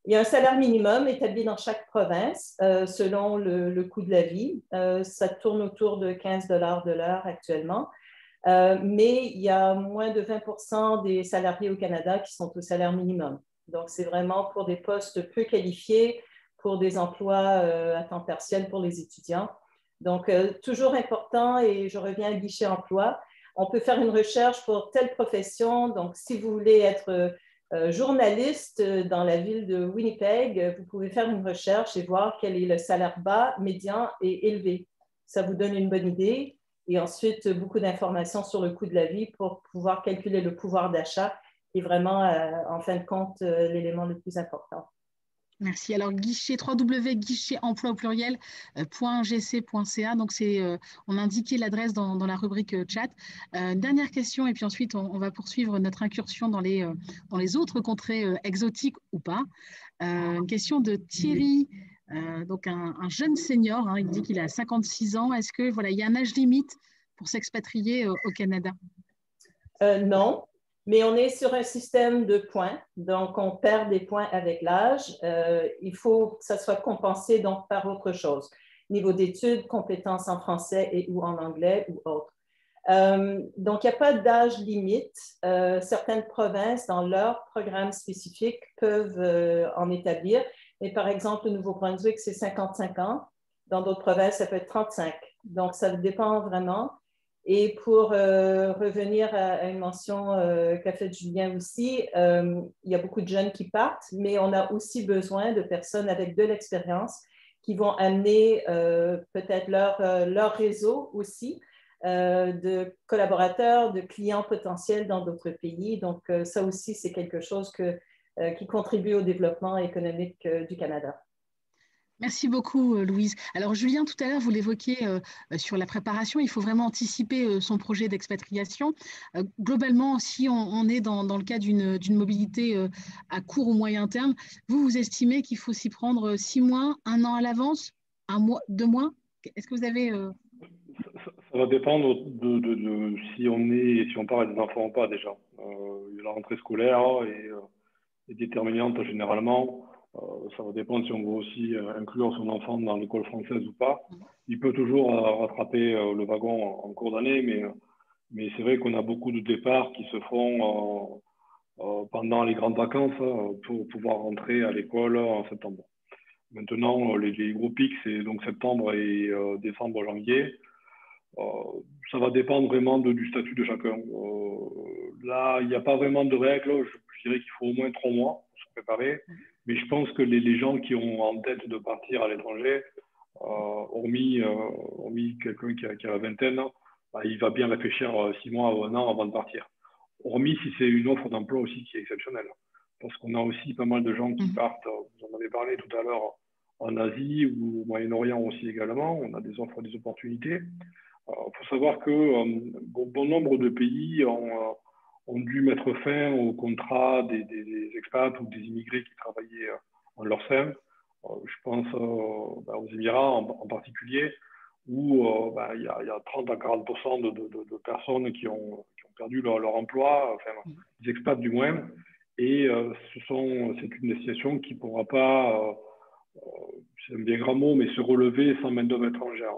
Speaker 2: Il y a un salaire minimum établi dans chaque province selon le coût de la vie. Ça tourne autour de 15 $ de l'heure actuellement. Mais il y a moins de 20% des salariés au Canada qui sont au salaire minimum. Donc, c'est vraiment pour des postes peu qualifiés, pour des emplois à temps partiel pour les étudiants. Donc, toujours important, et je reviens à guichet emploi, on peut faire une recherche pour telle profession. Donc, si vous voulez être journaliste dans la ville de Winnipeg, vous pouvez faire une recherche et voir quel est le salaire bas, médian et élevé. Ça vous donne une bonne idée. Et ensuite, beaucoup d'informations sur le coût de la vie pour pouvoir calculer le pouvoir d'achat, qui est vraiment, en fin de compte, l'élément le plus important.
Speaker 1: Merci. Alors, www.guichet-emploi au pluriel .gc.ca. Donc, on a indiqué l'adresse dans la rubrique chat. Dernière question, et puis ensuite, on va poursuivre notre incursion dans les autres contrées exotiques ou pas. Une question de Thierry, donc un jeune senior. Il dit qu'il a 56 ans. Est-ce que voilà, il y a un âge limite pour s'expatrier au Canada?
Speaker 2: Non. Mais on est sur un système de points, donc on perd des points avec l'âge. Il faut que ça soit compensé donc par autre chose. Niveau d'études, compétences en français et ou en anglais ou autre. Donc, il n'y a pas d'âge limite. Certaines provinces, dans leurs programmes spécifiques, peuvent en établir. Mais par exemple, au Nouveau-Brunswick, c'est 55 ans. Dans d'autres provinces, ça peut être 35. Donc, ça dépend vraiment. Et pour revenir à une mention qu'a faite Julien aussi, il y a beaucoup de jeunes qui partent, mais on a aussi besoin de personnes avec de l'expérience qui vont amener peut-être leur réseau aussi de collaborateurs, de clients potentiels dans d'autres pays. Donc, ça aussi, c'est quelque chose qui contribue au développement économique du Canada.
Speaker 1: Merci beaucoup, Louise. Alors, Julien, tout à l'heure, vous l'évoquiez sur la préparation. Il faut vraiment anticiper son projet d'expatriation. Globalement, si on est dans le cas d'une mobilité à court ou moyen terme, vous estimez qu'il faut s'y prendre 6 mois, 1 an à l'avance, 1 mois, 2 mois? Est-ce que vous avez…
Speaker 4: Ça va dépendre de si on part avec des enfants ou pas déjà. La rentrée scolaire est déterminante généralement. Ça va dépendre si on veut aussi inclure son enfant dans l'école française ou pas. Il peut toujours rattraper le wagon en cours d'année, mais c'est vrai qu'on a beaucoup de départs qui se font pendant les grandes vacances pour pouvoir rentrer à l'école en septembre. Maintenant, les gros pics, c'est donc septembre et décembre, janvier. Ça va dépendre vraiment du statut de chacun. Là, il n'y a pas vraiment de règles. Je dirais qu'il faut au moins 3 mois pour se préparer. Mais je pense que les gens qui ont en tête de partir à l'étranger, hormis quelqu'un qui a la vingtaine, il va bien réfléchir 6 mois ou 1 an avant de partir. Hormis si c'est une offre d'emploi aussi qui est exceptionnelle. Parce qu'on a aussi pas mal de gens qui partent, vous en avez parlé tout à l'heure, en Asie ou au Moyen-Orient aussi également. On a des offres, des opportunités. Il faut savoir que bon nombre de pays ont dû mettre fin au contrat des expats ou des immigrés qui travaillaient en leur sein. Je pense aux Émirats en particulier, où il y a 30 à 40% de personnes qui ont perdu leur emploi, enfin, des expats du moins. Et c'est une destination qui ne pourra pas, c'est un bien grand mot, mais se relever sans main-d'œuvre étrangère.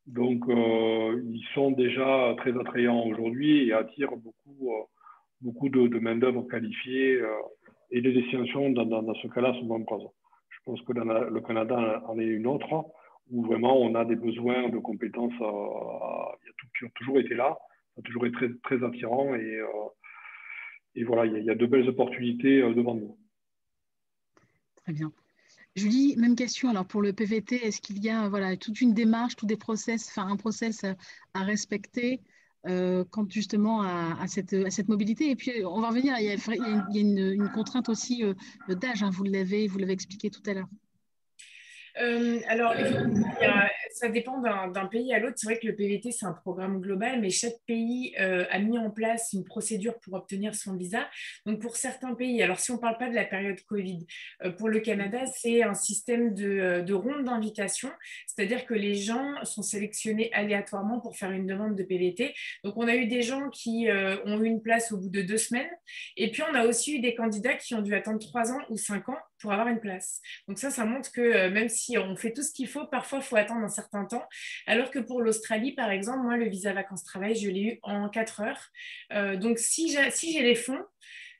Speaker 4: Donc, ils sont déjà très attrayants aujourd'hui et attirent beaucoup de main-d'œuvre qualifiée. Et les destinations, dans ce cas-là, sont nombreuses. Je pense que le Canada en est une autre, où vraiment on a des besoins de compétences qui ont toujours été là, ça a toujours été très, très attirant. Et voilà, il y a de belles opportunités devant nous.
Speaker 1: Très bien. Julie, même question. Alors pour le PVT, est-ce qu'il y a toute une démarche, tous des process, enfin un process à respecter quant justement à cette mobilité? Et puis on va revenir, il y a une contrainte aussi d'âge, hein, vous l'avez expliqué tout à l'heure.
Speaker 3: Alors, ça dépend d'un pays à l'autre. C'est vrai que le PVT, c'est un programme global, mais chaque pays a mis en place une procédure pour obtenir son visa. Donc, pour certains pays, alors si on ne parle pas de la période Covid, pour le Canada, c'est un système de ronde d'invitation, c'est-à-dire que les gens sont sélectionnés aléatoirement pour faire une demande de PVT. Donc, on a eu des gens qui ont eu une place au bout de 2 semaines, et puis on a aussi eu des candidats qui ont dû attendre 3 ans ou 5 ans pour avoir une place. Donc ça montre que même si on fait tout ce qu'il faut, parfois il faut attendre un certain temps. Alors que pour l'Australie, par exemple, moi, le visa vacances-travail, je l'ai eu en 4 heures. Donc si j'ai les fonds,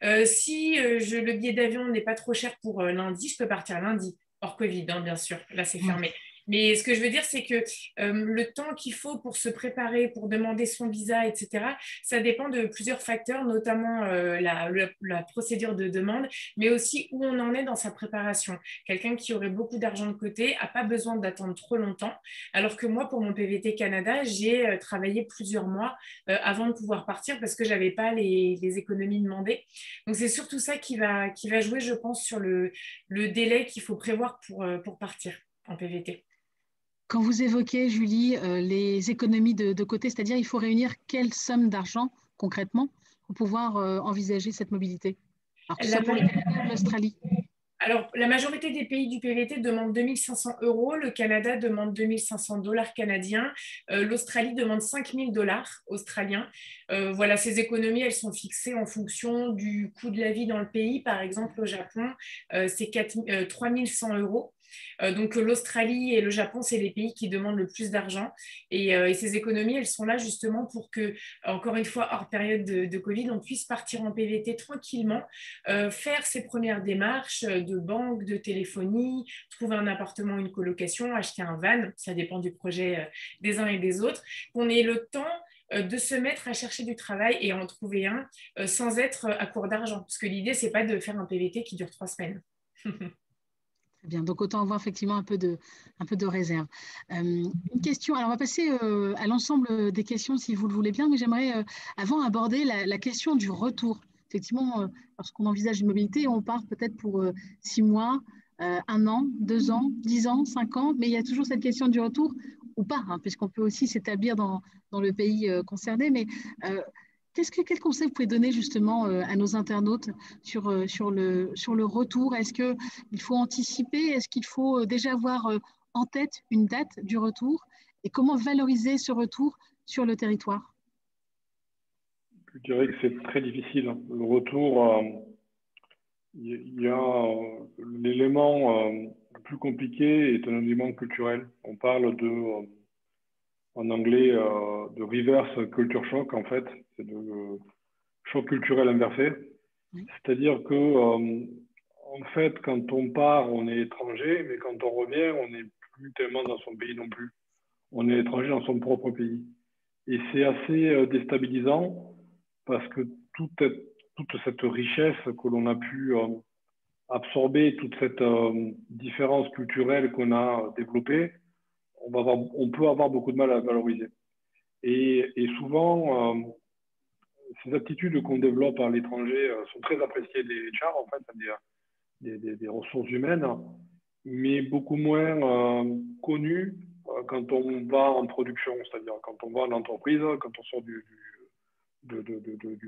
Speaker 3: le billet d'avion n'est pas trop cher pour lundi, je peux partir lundi, hors Covid, hein, bien sûr. Là, c'est fermé. Mais ce que je veux dire, c'est que le temps qu'il faut pour se préparer, pour demander son visa, etc., ça dépend de plusieurs facteurs, notamment la procédure de demande, mais aussi où on en est dans sa préparation. Quelqu'un qui aurait beaucoup d'argent de côté n'a pas besoin d'attendre trop longtemps, alors que moi, pour mon PVT Canada, j'ai travaillé plusieurs mois avant de pouvoir partir parce que je n'avais pas les économies demandées. Donc, c'est surtout ça qui va jouer, je pense, sur le délai qu'il faut prévoir pour partir en PVT.
Speaker 1: Quand vous évoquez, Julie, les économies de côté, c'est-à-dire il faut réunir quelle somme d'argent concrètement pour pouvoir envisager cette mobilité? Alors que ce soit pour le Canada ou l'Australie.
Speaker 3: Alors, la majorité des pays du PVT demandent 2 500 €. Le Canada demande 2 500 $ canadiens. L'Australie demande 5 000 $ australiens. Voilà, ces économies, elles sont fixées en fonction du coût de la vie dans le pays. Par exemple, au Japon, c'est 3 100 €. Donc l'Australie et le Japon, c'est les pays qui demandent le plus d'argent. Et ces économies, elles sont là justement pour que, encore une fois, hors période de Covid, on puisse partir en PVT tranquillement, faire ses premières démarches de banque, de téléphonie, trouver un appartement, une colocation, acheter un van, ça dépend du projet des uns et des autres, qu'on ait le temps de se mettre à chercher du travail et en trouver un sans être à court d'argent. Parce que l'idée, c'est pas de faire un PVT qui dure 3 semaines.
Speaker 1: Bien, donc autant avoir effectivement un peu de réserve. Une question, alors on va passer à l'ensemble des questions si vous le voulez bien, mais j'aimerais avant aborder la question du retour. Effectivement, lorsqu'on envisage une mobilité, on part peut-être pour 6 mois, 1 an, 2 ans, 10 ans, 5 ans, mais il y a toujours cette question du retour ou pas, hein, puisqu'on peut aussi s'établir dans le pays concerné. Mais quel conseil vous pouvez donner justement à nos internautes sur le retour? Est-ce qu'il faut anticiper? Est-ce qu'il faut déjà avoir en tête une date du retour? Et comment valoriser ce retour sur le territoire?
Speaker 4: Je dirais que c'est très difficile. Le retour, il y a l'élément le plus compliqué est un élément culturel. On parle en anglais de reverse culture shock, en fait. C'est de choc culturel inversé. Oui. C'est-à-dire que, en fait, quand on part, on est étranger, mais quand on revient, on n'est plus tellement dans son pays non plus. On est étranger dans son propre pays. Et c'est assez déstabilisant parce que toute cette richesse que l'on a pu absorber, toute cette différence culturelle qu'on a développée, on peut avoir beaucoup de mal à valoriser. Et souvent, ces aptitudes qu'on développe à l'étranger sont très appréciées des HR, en fait, des ressources humaines, mais beaucoup moins connues quand on va en production, c'est-à-dire quand on va en entreprise, quand on sort du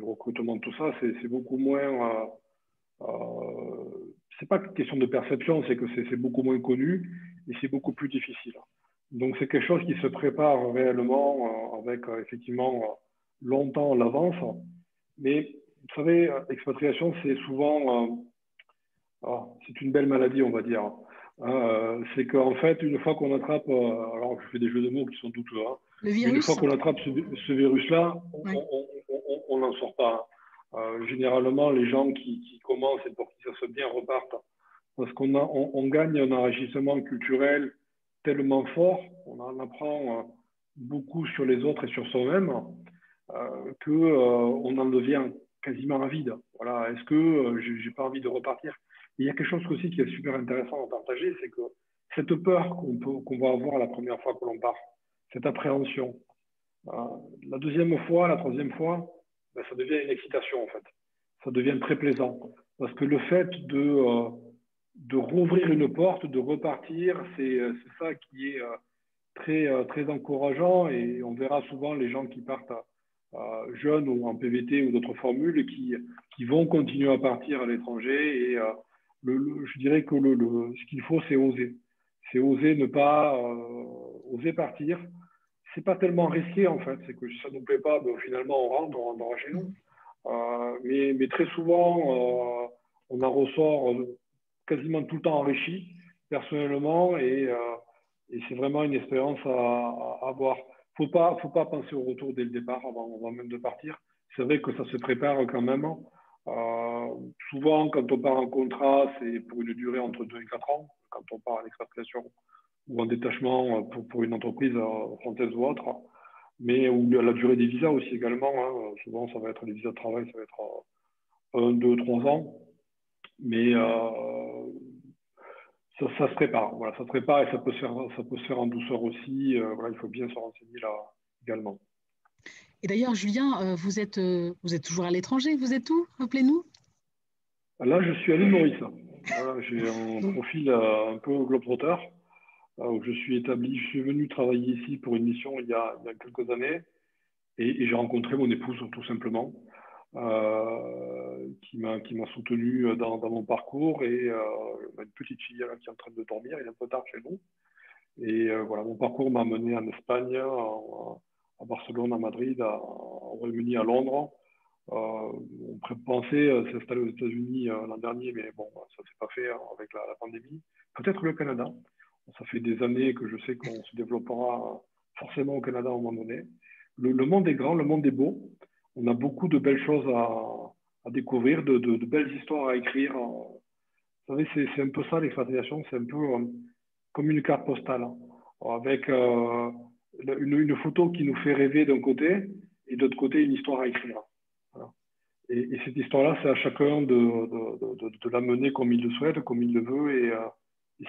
Speaker 4: recrutement, tout ça, c'est beaucoup moins... c'est pas question de perception, c'est que c'est beaucoup moins connu et c'est beaucoup plus difficile. Donc c'est quelque chose qui se prépare réellement avec effectivement longtemps à l'avance, mais vous savez, l'expatriation, c'est souvent, c'est une belle maladie, on va dire. C'est qu'en fait, une fois qu'on attrape, alors je fais des jeux de mots qui sont douteux, hein,
Speaker 1: Le
Speaker 4: mais une
Speaker 1: virus.
Speaker 4: fois qu'on attrape ce virus-là,
Speaker 1: Oui.
Speaker 4: on n'en sort pas. Généralement, les gens qui commencent et pour qui ça se passe bien repartent. Parce on gagne un enrichissement culturel tellement fort, on en apprend beaucoup sur les autres et sur soi-même, qu'on en devient quasiment avide. Voilà. Est-ce que j'ai pas envie de repartir? Et il y a quelque chose aussi qui est super intéressant à partager, c'est que cette peur qu'on va avoir la première fois que l'on part, cette appréhension, la deuxième fois, la troisième fois, ben, ça devient une excitation en fait. Ça devient très plaisant. Parce que le fait de rouvrir une porte, de repartir, c'est ça qui est très encourageant. Et on verra souvent les gens qui partent jeunes ou en PVT ou d'autres formules qui vont continuer à partir à l'étranger. Et je dirais que ce qu'il faut, c'est oser. C'est oser ne pas oser partir. C'est pas tellement risqué en fait, c'est que si ça nous plaît pas, ben, finalement on rentrera chez nous. Mais très souvent, on en ressort quasiment tout le temps enrichi personnellement et c'est vraiment une expérience à avoir. Faut pas penser au retour dès le départ avant même de partir. C'est vrai que ça se prépare quand même. Souvent, quand on part en contrat, c'est pour une durée entre 2 et 4 ans. Quand on part en expatriation ou en détachement pour une entreprise française ou autre, mais ou la durée des visas aussi également. Hein. Souvent, ça va être les visas de travail, ça va être 1, 2, 3 ans. Mais ça se prépare. Voilà, ça se prépare et ça peut se faire en douceur aussi. Voilà, il faut bien se renseigner là également.
Speaker 1: Et d'ailleurs, Julien, vous êtes toujours à l'étranger. Vous êtes où? Rappelez-nous.
Speaker 4: Là, je suis à l'île Maurice. Voilà, j'ai un profil un peu globetrotter. Où je suis établi. Je suis venu travailler ici pour une mission il y a quelques années et j'ai rencontré mon épouse tout simplement qui m'a soutenu dans mon parcours et une petite fille là, qui est en train de dormir, il est un peu tard chez nous et voilà, mon parcours m'a mené en Espagne, à Barcelone, à Madrid, au Royaume-Uni, à Londres. On pensait s'installer aux États-Unis l'an dernier, mais bon, ça s'est pas fait avec la pandémie. Peut-être le Canada. Ça fait des années que je sais qu'on se développera forcément au Canada à un moment donné. Le monde est grand, le monde est beau. On a beaucoup de belles choses à découvrir, de belles histoires à écrire. Vous savez, c'est un peu ça l'expatriation, c'est un peu comme une carte postale, hein, avec une photo qui nous fait rêver d'un côté et de l'autre côté une histoire à écrire. Voilà. Et cette histoire-là, c'est à chacun de la mener comme il le souhaite, comme il le veut, et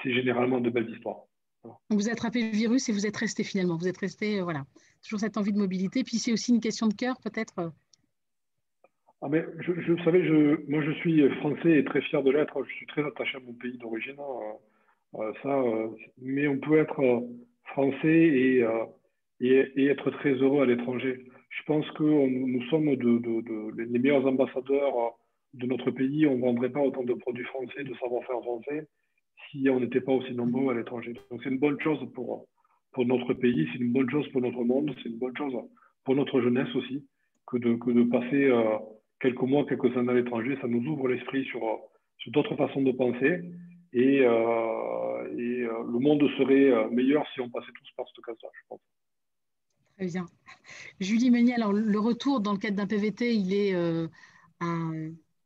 Speaker 4: c'est généralement de belles histoires. Voilà.
Speaker 1: Donc vous avez attrapé le virus et vous êtes resté finalement. Vous êtes resté, voilà, toujours cette envie de mobilité. Puis c'est aussi une question de cœur, peut-être.
Speaker 4: Ah mais vous savez, moi je suis français et très fier de l'être. Je suis très attaché à mon pays d'origine. Mais on peut être français et être très heureux à l'étranger. Je pense que nous sommes les meilleurs ambassadeurs de notre pays. On ne vendrait pas autant de produits français, de savoir-faire français, si on n'était pas aussi nombreux à l'étranger. Donc c'est une bonne chose pour notre pays, c'est une bonne chose pour notre monde, c'est une bonne chose pour notre jeunesse aussi, que de passer quelques mois, quelques années à l'étranger. Ça nous ouvre l'esprit sur d'autres façons de penser. Et le monde serait meilleur si on passait tous par ce cas-là, je pense.
Speaker 1: Très bien. Julie Meunier, alors le retour dans le cadre d'un PVT, il est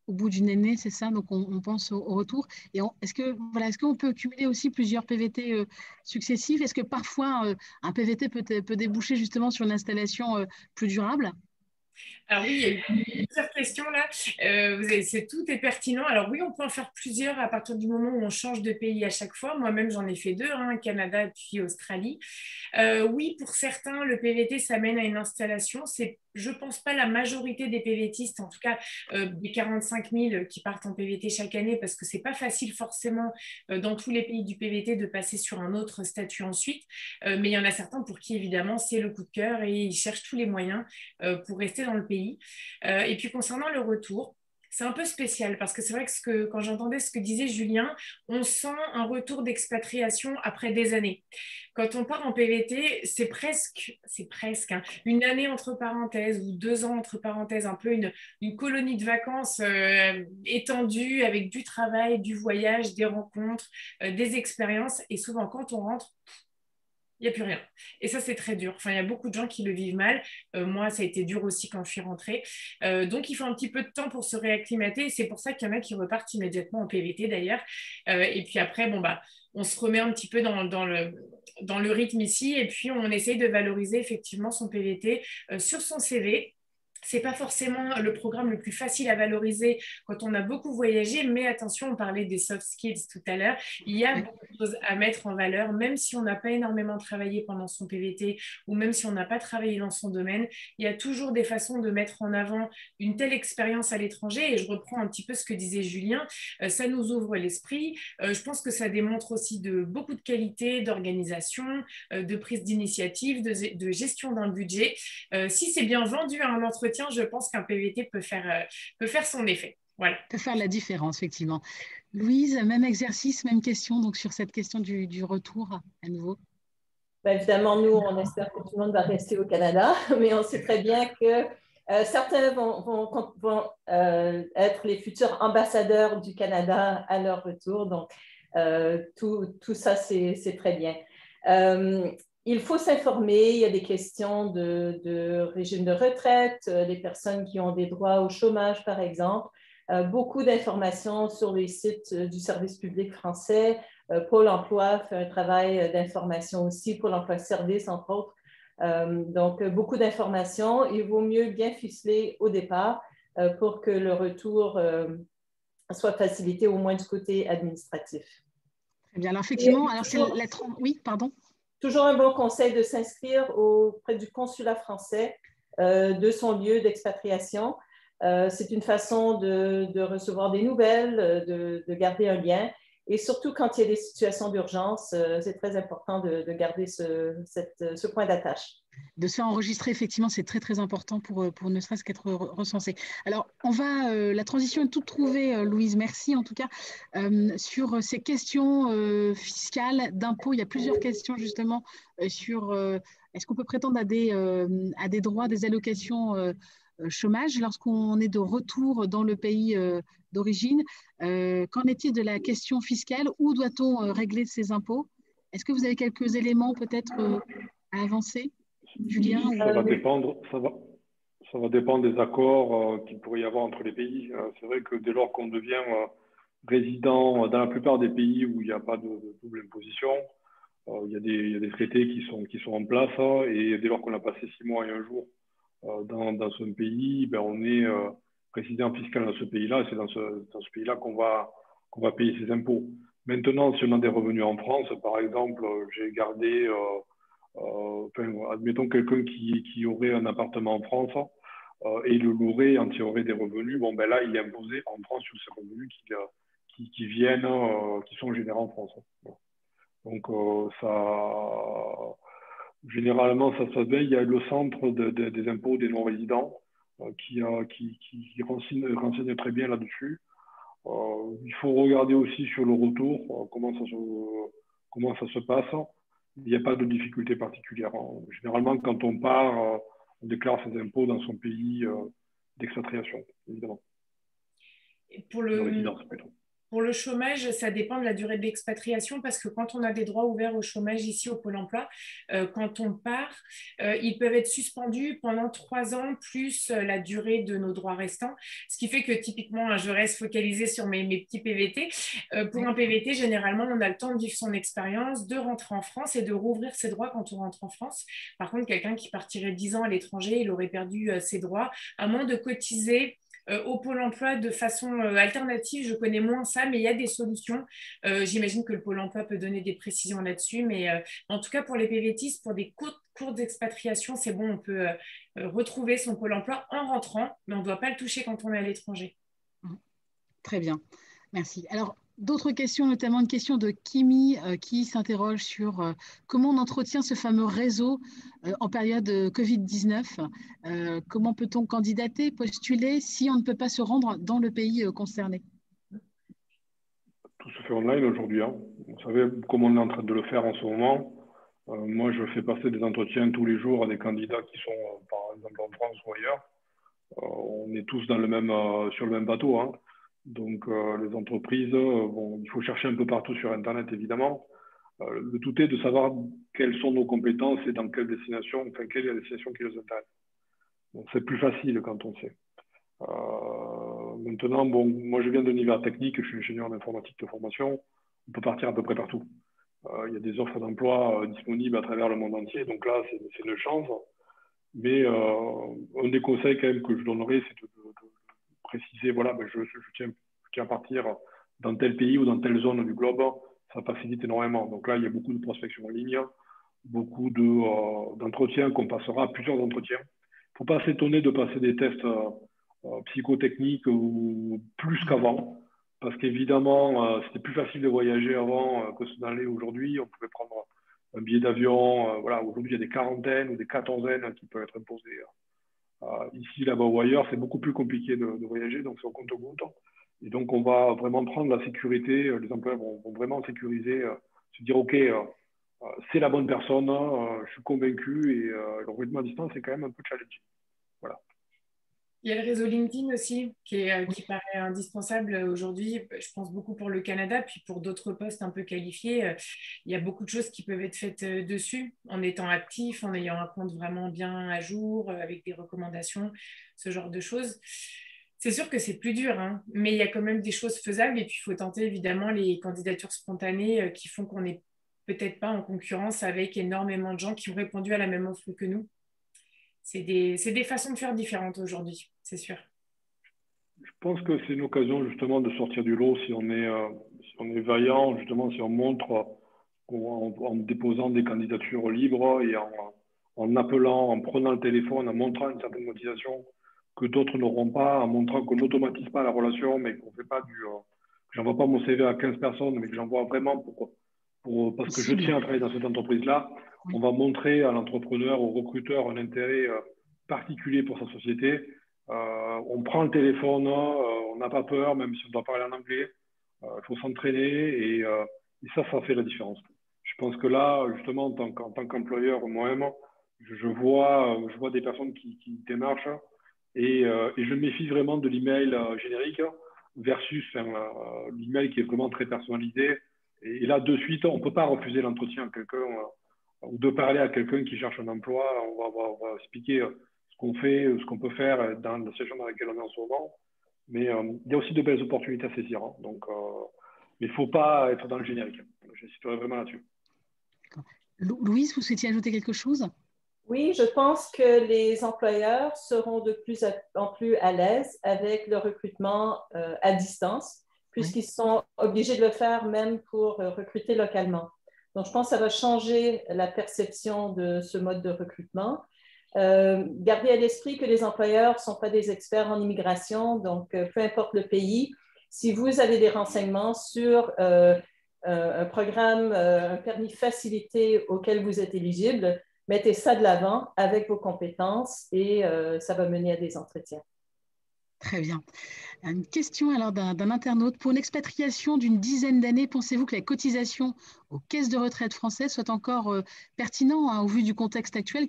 Speaker 1: au bout d'une année, c'est ça? Donc on pense au retour. Et est-ce qu'on peut cumuler aussi plusieurs PVT successifs? Est-ce que parfois un PVT peut déboucher justement sur une installation plus durable?
Speaker 3: Alors oui, il y a eu plusieurs questions là. Tout est pertinent. Alors oui, on peut en faire plusieurs à partir du moment où on change de pays à chaque fois. Moi-même, j'en ai fait deux, hein, Canada puis Australie. Oui, pour certains, le PVT, ça mène à une installation. C'est, je pense pas la majorité des PVTistes, en tout cas des 45 000 qui partent en PVT chaque année, parce que c'est pas facile forcément dans tous les pays du PVT de passer sur un autre statut ensuite. Mais il y en a certains pour qui, évidemment, c'est le coup de cœur et ils cherchent tous les moyens pour rester dans le pays. Et puis concernant le retour, c'est un peu spécial parce que c'est vrai que, quand j'entendais ce que disait Julien, on sent un retour d'expatriation après des années. Quand on part en PVT, c'est presque hein, une année entre parenthèses ou 2 ans entre parenthèses, un peu une colonie de vacances étendue avec du travail, du voyage, des rencontres, des expériences. Et souvent, quand on rentre, il n'y a plus rien. Et ça, c'est très dur. Enfin, il y a beaucoup de gens qui le vivent mal. Moi, ça a été dur aussi quand je suis rentrée. Donc, il faut un petit peu de temps pour se réacclimater. C'est pour ça qu'il y en a qui repartent immédiatement en PVT, d'ailleurs. Et puis après, bon, bah, on se remet un petit peu dans le rythme ici. Et puis, on essaye de valoriser effectivement son PVT sur son CV. C'est pas forcément le programme le plus facile à valoriser quand on a beaucoup voyagé, mais attention, on parlait des soft skills tout à l'heure. Il y a beaucoup de choses à mettre en valeur, même si on n'a pas énormément travaillé pendant son PVT ou même si on n'a pas travaillé dans son domaine. Il y a toujours des façons de mettre en avant une telle expérience à l'étranger. Et je reprends un petit peu ce que disait Julien. Ça nous ouvre l'esprit. Je pense que ça démontre aussi beaucoup de qualité, d'organisation, de prise d'initiative, de gestion d'un budget. Si c'est bien vendu à un entretien, je pense qu'un PVT peut faire son effet. Voilà.
Speaker 1: Peut faire la différence, effectivement. Louise, même exercice, même question, donc sur cette question du retour à nouveau.
Speaker 2: Ben, évidemment, nous, on espère que tout le monde va rester au Canada, mais on sait très bien que certains vont être les futurs ambassadeurs du Canada à leur retour. Donc, tout ça, c'est très bien. Il faut s'informer, il y a des questions de régime de retraite, des personnes qui ont des droits au chômage, par exemple. Beaucoup d'informations sur les sites du service public français. Pôle emploi fait un travail d'information aussi, Pôle emploi service, entre autres. Donc, beaucoup d'informations. Il vaut mieux bien ficeler au départ pour que le retour soit facilité, au moins du côté administratif.
Speaker 1: Très bien. Alors, effectivement, oui, pardon.
Speaker 2: Toujours un bon conseil de s'inscrire auprès du consulat français de son lieu d'expatriation. C'est une façon de recevoir des nouvelles, de garder un lien. Et surtout, quand il y a des situations d'urgence, c'est très important de garder ce point d'attache.
Speaker 1: De se faire enregistrer, effectivement, c'est très, très important pour ne serait-ce qu'être recensé. Alors, la transition est toute trouvée, Louise, merci en tout cas. Sur ces questions fiscales, d'impôts, il y a plusieurs questions justement sur est-ce qu'on peut prétendre à des droits, des allocations chômage lorsqu'on est de retour dans le pays d'origine. Qu'en est-il de la question fiscale? Où doit-on régler ses impôts? Est-ce que vous avez quelques éléments peut-être à avancer, Julien?
Speaker 4: Ça va dépendre des accords qu'il pourrait y avoir entre les pays. C'est vrai que dès lors qu'on devient résident dans la plupart des pays où il n'y a pas de double imposition, il y a des traités qui sont en place, et dès lors qu'on a passé 6 mois et 1 jour dans ce pays, ben on est résident fiscal dans ce pays-là, et c'est dans ce pays-là qu'on va payer ses impôts. Maintenant, si on a des revenus en France, par exemple, j'ai gardé, admettons quelqu'un qui aurait un appartement en France et le louerait, en tirerait des revenus, bon ben là, il est imposé en France sur ces revenus qui viennent, qui sont générés en France. Donc, généralement, ça se passe bien. Il y a le centre des impôts des non-résidents qui renseigne très bien là-dessus. Il faut regarder aussi sur le retour comment ça se passe. Il n'y a pas de difficulté particulière. Généralement, quand on part, on déclare ses impôts dans son pays d'expatriation, évidemment.
Speaker 3: Et pour le résidence, plutôt. Pour le chômage, ça dépend de la durée de l'expatriation parce que quand on a des droits ouverts au chômage ici au Pôle emploi, quand on part, ils peuvent être suspendus pendant 3 ans plus la durée de nos droits restants. Ce qui fait que typiquement, je reste focalisée sur mes petits PVT. Pour un PVT, généralement, on a le temps de vivre son expérience, de rentrer en France et de rouvrir ses droits quand on rentre en France. Par contre, quelqu'un qui partirait 10 ans à l'étranger, il aurait perdu ses droits, à moins de cotiser au Pôle emploi de façon alternative. Je connais moins ça, mais il y a des solutions. J'imagine que le Pôle emploi peut donner des précisions là-dessus, mais en tout cas pour les PVTistes, pour des courtes expatriations, c'est bon, on peut retrouver son Pôle emploi en rentrant, mais on ne doit pas le toucher quand on est à l'étranger.
Speaker 1: Très bien, merci. Alors, D'autres questions, notamment une question de Kimi qui s'interroge sur comment on entretient ce fameux réseau en période Covid-19. Comment peut-on candidater, postuler si on ne peut pas se rendre dans le pays concerné?
Speaker 4: Tout se fait online aujourd'hui, hein. Vous savez, comme on est en train de le faire en ce moment, moi je fais passer des entretiens tous les jours à des candidats qui sont par exemple en France ou ailleurs. On est tous dans sur le même bateau, hein. Donc les entreprises, bon, il faut chercher un peu partout sur Internet évidemment. Le tout est de savoir quelles sont nos compétences et dans quelle destination, enfin quelle est la destination qui nous intéresse. Donc c'est plus facile quand on sait. Maintenant, bon, moi je viens d'un univers technique, je suis ingénieur en informatique de formation, on peut partir à peu près partout. Il y a des offres d'emploi disponibles à travers le monde entier, donc là c'est une chance. Mais un des conseils quand même que je donnerais, c'est de préciser, voilà, ben, je tiens à partir dans tel pays ou dans telle zone du globe, ça facilite énormément. Donc là, il y a beaucoup de prospection en ligne, beaucoup d'entretiens qu'on passera, plusieurs entretiens. Il ne faut pas s'étonner de passer des tests psychotechniques ou plus qu'avant, parce qu'évidemment, c'était plus facile de voyager avant que ce n'allait aujourd'hui. On pouvait prendre un billet d'avion. Voilà, aujourd'hui, il y a des quarantaines ou des quatorzaines qui peuvent être imposées. Ici, là-bas ou ailleurs, c'est beaucoup plus compliqué de voyager, donc c'est au compte-gouttes. Et donc, on va vraiment prendre la sécurité. Les employeurs vont vraiment sécuriser, se dire, OK, c'est la bonne personne, je suis convaincu, et le recrutement à distance, c'est quand même un peu challenging. Voilà.
Speaker 3: Il y a le réseau LinkedIn aussi qui paraît indispensable aujourd'hui, je pense beaucoup pour le Canada, puis pour d'autres postes un peu qualifiés. Il y a beaucoup de choses qui peuvent être faites dessus en étant actif, en ayant un compte vraiment bien à jour, avec des recommandations, ce genre de choses. C'est sûr que c'est plus dur, hein, mais il y a quand même des choses faisables et puis il faut tenter évidemment les candidatures spontanées qui font qu'on n'est peut-être pas en concurrence avec énormément de gens qui ont répondu à la même offre que nous. C'est des façons de faire différentes aujourd'hui, c'est sûr.
Speaker 4: Je pense que c'est une occasion justement de sortir du lot si si on est vaillant, justement, si on montre en déposant des candidatures libres et en appelant, en prenant le téléphone, en montrant une certaine motivation que d'autres n'auront pas, en montrant qu'on n'automatise pas la relation, mais qu'on fait pas que j'envoie pas mon CV à 15 personnes, mais que j'envoie vraiment parce que je tiens à travailler dans cette entreprise-là. Oui. On va montrer à l'entrepreneur, au recruteur, un intérêt particulier pour sa société. On prend le téléphone, on n'a pas peur, même si on doit parler en anglais. Il faut s'entraîner et ça fait la différence. Je pense que là, justement, en tant qu'employeur moi-même, je vois des personnes qui démarchent et je me méfie vraiment de l'email générique versus l'email qui est vraiment très personnalisé. Et là, de suite, on ne peut pas refuser l'entretien à quelqu'un ou de parler à quelqu'un qui cherche un emploi. On va expliquer ce qu'on fait, ce qu'on peut faire dans la situation dans laquelle on est en ce moment. Mais il y a aussi de belles opportunités à saisir. Hein. Donc, mais il ne faut pas être dans le générique. J'insisterai vraiment là-dessus.
Speaker 1: Louise, vous souhaitiez ajouter quelque chose?
Speaker 2: Oui, je pense que les employeurs seront de plus en plus à l'aise avec le recrutement à distance, puisqu'ils sont obligés de le faire même pour recruter localement. Donc, je pense que ça va changer la perception de ce mode de recrutement. Gardez à l'esprit que les employeurs ne sont pas des experts en immigration, donc peu importe le pays, si vous avez des renseignements sur un programme, un permis facilité auquel vous êtes éligible, mettez ça de l'avant avec vos compétences et ça va mener à des entretiens.
Speaker 1: Très bien. Une question alors d'un internaute. Pour une expatriation d'une dizaine d'années, pensez-vous que la cotisation aux caisses de retraite françaises soit encore pertinente au vu du contexte actuel,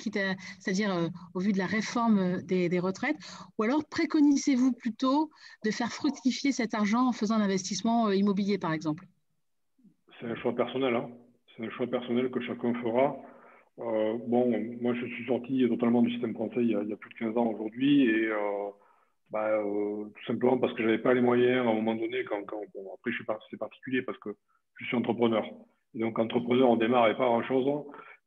Speaker 1: c'est-à-dire au vu de la réforme des retraites, ou alors préconisez-vous plutôt de faire fructifier cet argent en faisant un investissement immobilier, par exemple?
Speaker 4: C'est un choix personnel. Hein. C'est un choix personnel que chacun fera. Bon, moi, je suis sorti totalement du système français il y a plus de 15 ans aujourd'hui et tout simplement parce que je n'avais pas les moyens à un moment donné. Bon, après, c'est particulier parce que je suis entrepreneur. Et donc, entrepreneur, on démarre et pas grand-chose.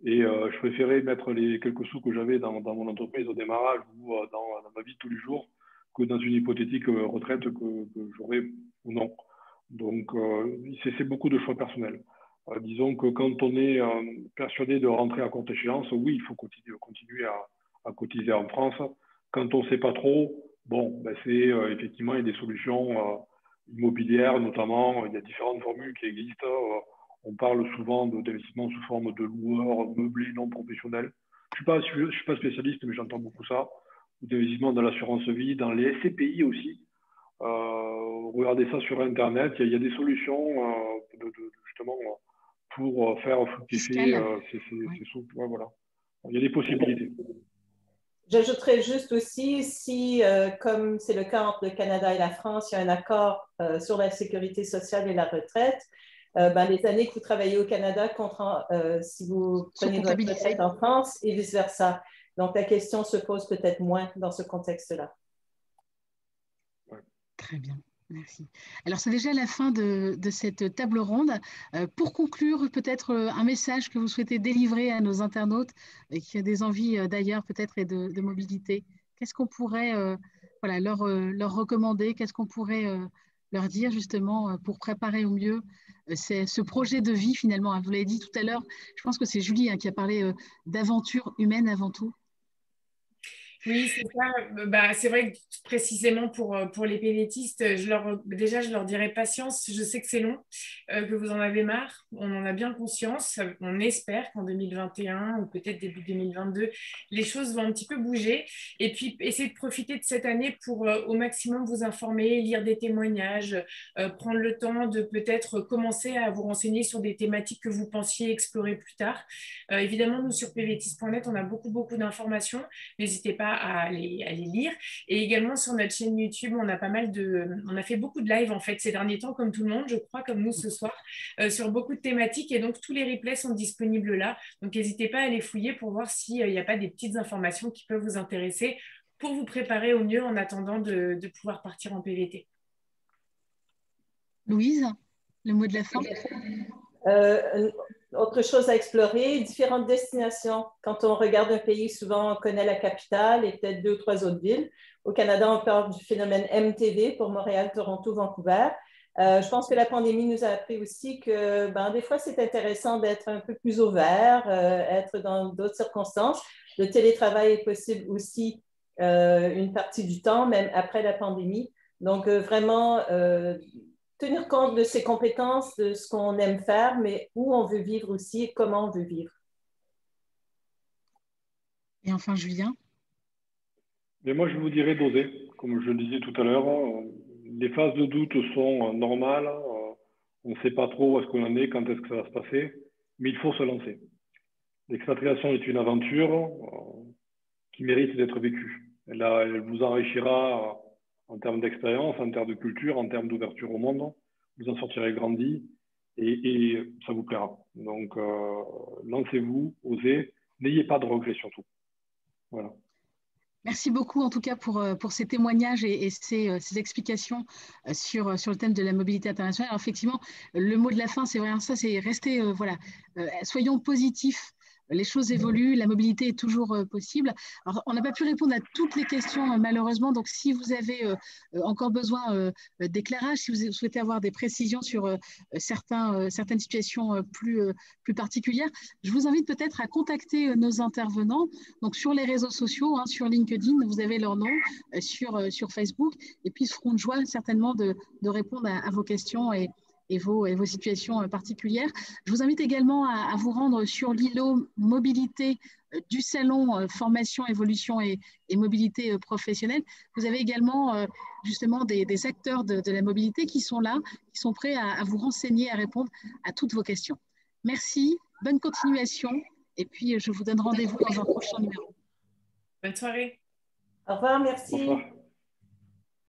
Speaker 4: Et je préférais mettre les quelques sous que j'avais dans mon entreprise au démarrage ou dans ma vie de tous les jours que dans une hypothétique retraite que j'aurais ou non. Donc, c'est beaucoup de choix personnels. Disons que quand on est persuadé de rentrer à courte échéance, oui, il faut continuer à cotiser en France. Quand on ne sait pas trop, bon, ben effectivement, il y a des solutions immobilière notamment. Il y a différentes formules qui existent. On parle souvent d'investissement sous forme de loueur meublé non professionnel. Je ne suis pas spécialiste, mais j'entends beaucoup ça. Ou d'investissement dans l'assurance vie, dans les SCPI aussi. Regardez ça sur Internet. Il y a des solutions justement pour faire fructifier ces sous. Ouais, voilà. Il y a des possibilités.
Speaker 2: J'ajouterais juste aussi, si, comme c'est le cas entre le Canada et la France, il y a un accord sur la sécurité sociale et la retraite, les années que vous travaillez au Canada compteront si vous prenez votre retraite en France et vice-versa. Donc, la question se pose peut-être moins dans ce contexte-là.
Speaker 1: Très bien. Merci. Alors, c'est déjà la fin de cette table ronde. Pour conclure, peut-être un message que vous souhaitez délivrer à nos internautes et qui ont des envies d'ailleurs peut-être et de mobilité. Qu'est-ce qu'on pourrait voilà, leur recommander? Qu'est-ce qu'on pourrait leur dire justement pour préparer au mieux ce projet de vie finalement? Vous l'avez dit tout à l'heure, je pense que c'est Julie qui a parlé d'aventure humaine avant tout.
Speaker 3: Oui, c'est ça. C'est vrai que précisément pour les PVTistes, déjà, je leur dirais patience. Je sais que c'est long, que vous en avez marre. On en a bien conscience. On espère qu'en 2021 ou peut-être début 2022, les choses vont un petit peu bouger. Et puis, essayez de profiter de cette année pour au maximum vous informer, lire des témoignages, prendre le temps de peut-être commencer à vous renseigner sur des thématiques que vous pensiez explorer plus tard. Évidemment, nous, sur pvtist.net, on a beaucoup d'informations. N'hésitez pas à les lire. Et également sur notre chaîne YouTube, on a fait beaucoup de live en fait ces derniers temps, comme tout le monde, je crois, comme nous ce soir, sur beaucoup de thématiques. Et donc tous les replays sont disponibles là. Donc n'hésitez pas à les fouiller pour voir s'il n'y a pas des petites informations qui peuvent vous intéresser pour vous préparer au mieux en attendant de pouvoir partir en PVT.
Speaker 1: Louise, le mot de la fin.
Speaker 2: Autre chose à explorer, différentes destinations. Quand on regarde un pays, souvent on connaît la capitale et peut-être 2 ou 3 autres villes. Au Canada, on parle du phénomène MTV pour Montréal, Toronto, Vancouver. Je pense que la pandémie nous a appris aussi que des fois, c'est intéressant d'être un peu plus ouvert, être dans d'autres circonstances. Le télétravail est possible aussi une partie du temps, même après la pandémie. Donc, vraiment, tenir compte de ses compétences, de ce qu'on aime faire, mais où on veut vivre aussi et comment on veut vivre.
Speaker 1: Et enfin, Julien?
Speaker 4: Mais moi, je vous dirais d'oser. Comme je le disais tout à l'heure, les phases de doute sont normales. On ne sait pas trop où est-ce qu'on en est, quand est-ce que ça va se passer, mais il faut se lancer. L'expatriation est une aventure qui mérite d'être vécue. Elle vous enrichira en termes d'expérience, en termes de culture, en termes d'ouverture au monde. Vous en sortirez grandi et ça vous plaira. Donc, lancez-vous, osez, n'ayez pas de regrets surtout. Voilà.
Speaker 1: Merci beaucoup en tout cas pour ces témoignages et ces explications sur le thème de la mobilité internationale. Alors, effectivement, le mot de la fin, c'est vraiment ça, c'est rester, soyons positifs. Les choses évoluent, la mobilité est toujours possible. Alors, on n'a pas pu répondre à toutes les questions malheureusement, donc si vous avez encore besoin d'éclairage, si vous souhaitez avoir des précisions sur certaines situations plus particulières, je vous invite peut-être à contacter nos intervenants donc sur les réseaux sociaux, sur LinkedIn, vous avez leur nom, sur Facebook, et puis ils se feront de joie certainement de répondre à vos questions et vos situations particulières. Je vous invite également à vous rendre sur l'îlot mobilité du salon formation, évolution et mobilité professionnelle. Vous avez également justement des acteurs de la mobilité qui sont là, qui sont prêts à vous renseigner, à répondre à toutes vos questions. Merci, bonne continuation, et puis je vous donne rendez-vous dans un prochain numéro.
Speaker 3: Bonne soirée.
Speaker 2: Au revoir, merci.
Speaker 4: Au revoir.